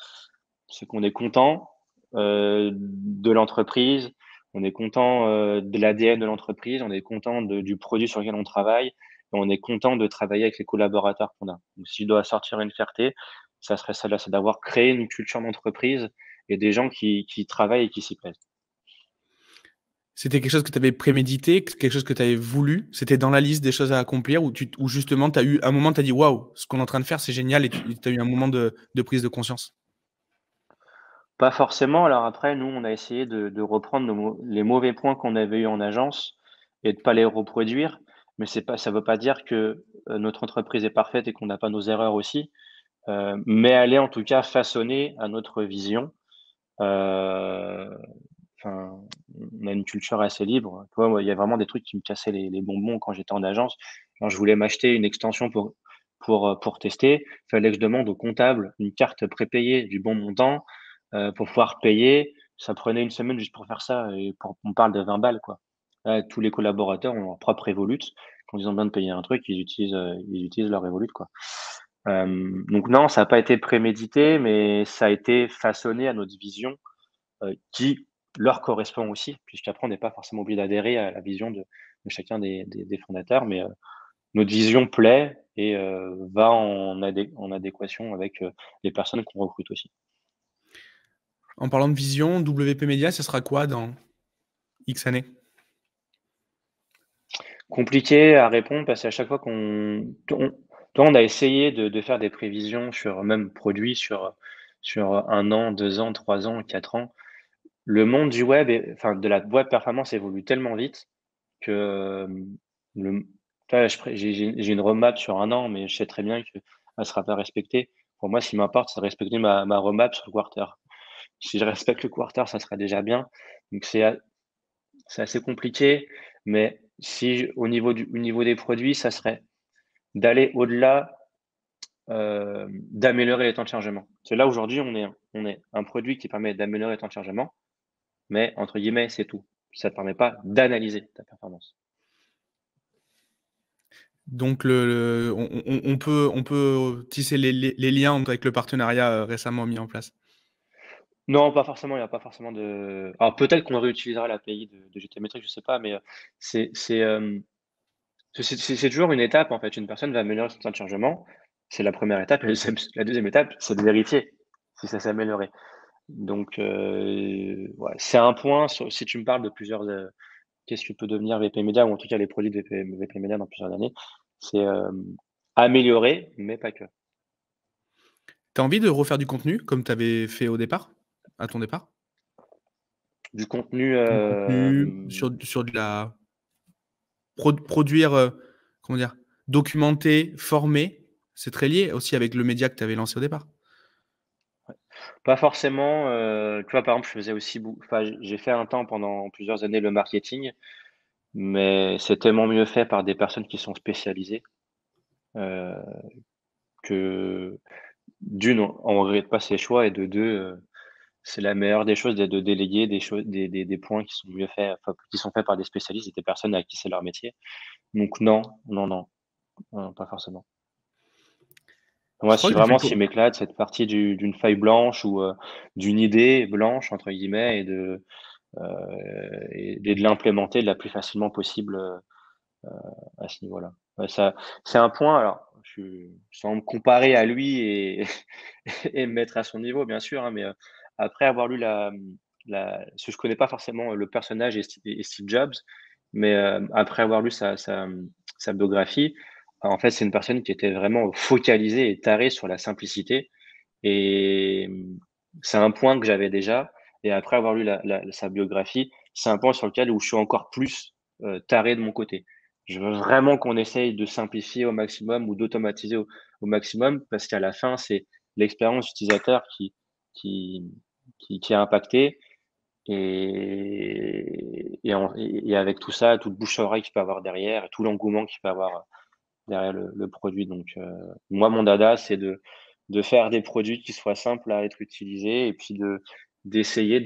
c'est qu'on est content, de l'entreprise, on est content, de l'ADN de l'entreprise, on est content du produit sur lequel on travaille et on est content de travailler avec les collaborateurs qu'on a. Donc si je dois sortir une fierté, ça serait celle-là, c'est d'avoir créé une culture d'entreprise et des gens qui travaillent et qui s'y plaisent. C'était quelque chose que tu avais prémédité, quelque chose que tu avais voulu? C'était dans la liste des choses à accomplir ou justement tu as eu un moment, tu as dit: «Waouh, ce qu'on est en train de faire, c'est génial» et tu as eu un moment de prise de conscience? Pas forcément, alors après nous, on a essayé de reprendre les mauvais points qu'on avait eus en agence et de pas les reproduire, mais c'est pas ça veut pas dire que, notre entreprise est parfaite et qu'on n'a pas nos erreurs aussi. Mais elle est en tout cas façonnée à notre vision. Heu, enfin, on a une culture assez libre. Tu vois, moi, il y a vraiment des trucs qui me cassaient les bonbons quand j'étais en agence. Quand je voulais m'acheter une extension pour tester, il fallait que je demande au comptable une carte prépayée du bon montant, pour pouvoir payer. Ça prenait une semaine juste pour faire ça et pour on parle de 20 balles, quoi. Là, tous les collaborateurs ont leur propre Revolut. Quand ils ont besoin de payer un truc, ils utilisent leur Revolut, quoi. Donc non, ça n'a pas été prémédité, mais ça a été façonné à notre vision, qui leur correspond aussi, puisqu'après on n'est pas forcément obligé d'adhérer à la vision de chacun des fondateurs, mais notre vision plaît et va en adéquation avec, les personnes qu'on recrute aussi. En parlant de vision, WP Media, ce sera quoi dans X années? Compliqué à répondre parce qu'à chaque fois on a essayé de faire des prévisions sur même produits sur 1 an, 2 ans, 3 ans, 4 ans. Le monde du web enfin de la web performance évolue tellement vite que, le tu vois, j'ai une roadmap sur 1 an, mais je sais très bien qu'elle ne sera pas respectée. Pour moi, ce qui m'importe, c'est de respecter ma roadmap sur le quarter. Si je respecte le quarter, ça sera déjà bien. Donc c'est assez compliqué, mais si au niveau des produits, ça serait d'aller au-delà, d'améliorer les temps de chargement. C'est là aujourd'hui, on est un produit qui permet d'améliorer les temps de chargement, mais entre guillemets, c'est tout. Ça ne te permet pas d'analyser ta performance. Donc on peut tisser les liens avec le partenariat récemment mis en place. Non, pas forcément, il n'y a pas forcément de alors peut-être qu'on réutilisera l'API de GTmetrix, je sais pas, mais, c'est c'est, hem, c'est toujours une étape, en fait. Une personne va améliorer son temps de chargement, c'est la première étape et la 2e étape, c'est de vérifier si ça s'est amélioré. Donc, ouais, c'est un point sur si tu me parles de plusieurs, qu'est-ce que peut devenir VP Media ou en tout cas les produits de VP Media dans plusieurs années, c'est, améliorer, mais pas que. Tu as envie de refaire du contenu comme tu avais fait au départ? À ton départ? Du contenu, Du contenu sur de la produire, comment dire? Documenter, former, c'est très lié aussi avec le média que tu avais lancé au départ? pas forcément, tu vois, par exemple, je faisais aussi enfin, j'ai fait un temps pendant plusieurs années le marketing, mais c'est tellement mieux fait par des personnes qui sont spécialisées, heu, que d'une, on regrette pas ses choix et de 2, c'est la meilleure des choses de déléguer des choses des points qui sont mieux faits, enfin, qui sont faits par des spécialistes et des personnes à qui c'est leur métier. Donc non, non, non, non, pas forcément. Je Moi, crois si que j'ai fait vraiment le ce qui tour. m'éclate, c'est de partir d'une feuille blanche ou, d'une idée «blanche» entre guillemets et de l'implémenter la plus facilement possible, à ce niveau-là. Ouais, ça c'est un point alors sans me comparer à lui et et me mettre à son niveau bien sûr, hein, mais, après avoir lu parce que je connais pas forcément le personnage et Steve Jobs, mais, après avoir lu sa biographie, en fait, c'est une personne qui était vraiment focalisée et tarée sur la simplicité et c'est un point que j'avais déjà et après avoir lu sa biographie, c'est un point sur lequel où je suis encore plus, taré de mon côté. Je veux vraiment qu'on essaye de simplifier au maximum ou d'automatiser au maximum parce qu'à la fin, c'est l'expérience utilisateur qui qui est impactée et avec tout ça, tout le bouche à oreille qu'il peut avoir derrière et tout l'engouement qu'il peut avoir derrière le produit. Donc, moi, mon dada, c'est de faire des produits qui soient simples à être utilisés et puis d'essayer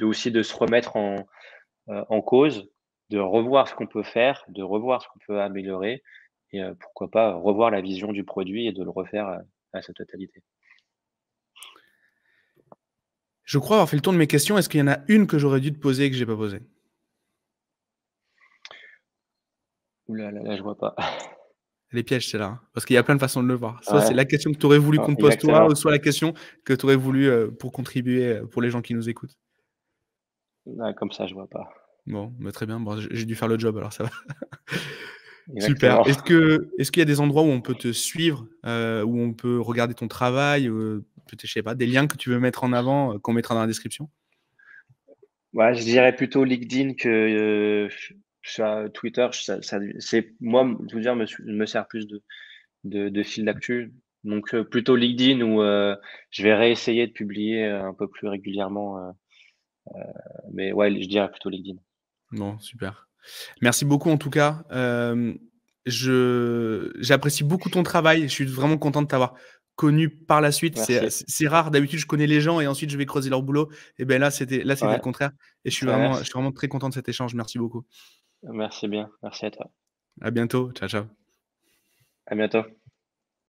aussi de se remettre en cause, de revoir ce qu'on peut faire, de revoir ce qu'on peut améliorer et pourquoi pas revoir la vision du produit et de le refaire à sa totalité. Je crois avoir fait le tour de mes questions. Est-ce qu'il y en a une que j'aurais dû te poser et que j'ai pas posée? Ouh là là, là, je vois pas. Elle est piège celle-là, hein, parce qu'il y a plein de façons de le voir. Soit c'est Ouais, la question que tu aurais voulu qu'on te pose toi, ou exactement. soit la question que tu aurais voulu, pour contribuer, pour les gens qui nous écoutent. Ouais, comme ça, je vois pas. Bon, bah, très bien. Bon, j'ai dû faire le job alors ça va. Super. Exactement. Est-ce qu'il y a des endroits où on peut te suivre, où on peut regarder ton travail, peut-être, je sais pas, des liens que tu veux mettre en avant, qu'on mettra dans la description? Ouais, je dirais plutôt LinkedIn que, sur Twitter, c'est moi, je veux dire, me sert plus de fil d'actu. Donc, plutôt LinkedIn où, je vais réessayer de publier, un peu plus régulièrement, mais ouais, je dirais plutôt LinkedIn. Bon, super. Merci beaucoup en tout cas. J'apprécie beaucoup ton travail. Je suis vraiment content de t'avoir connu par la suite. Merci. C'est rare. D'habitude, je connais les gens et ensuite je vais creuser leur boulot. Et ben là, c'était le Ouais, contraire. Et ça je suis merci. vraiment très content de cet échange. Merci beaucoup. Merci bien. Merci à toi. À bientôt. Ciao, ciao. À bientôt.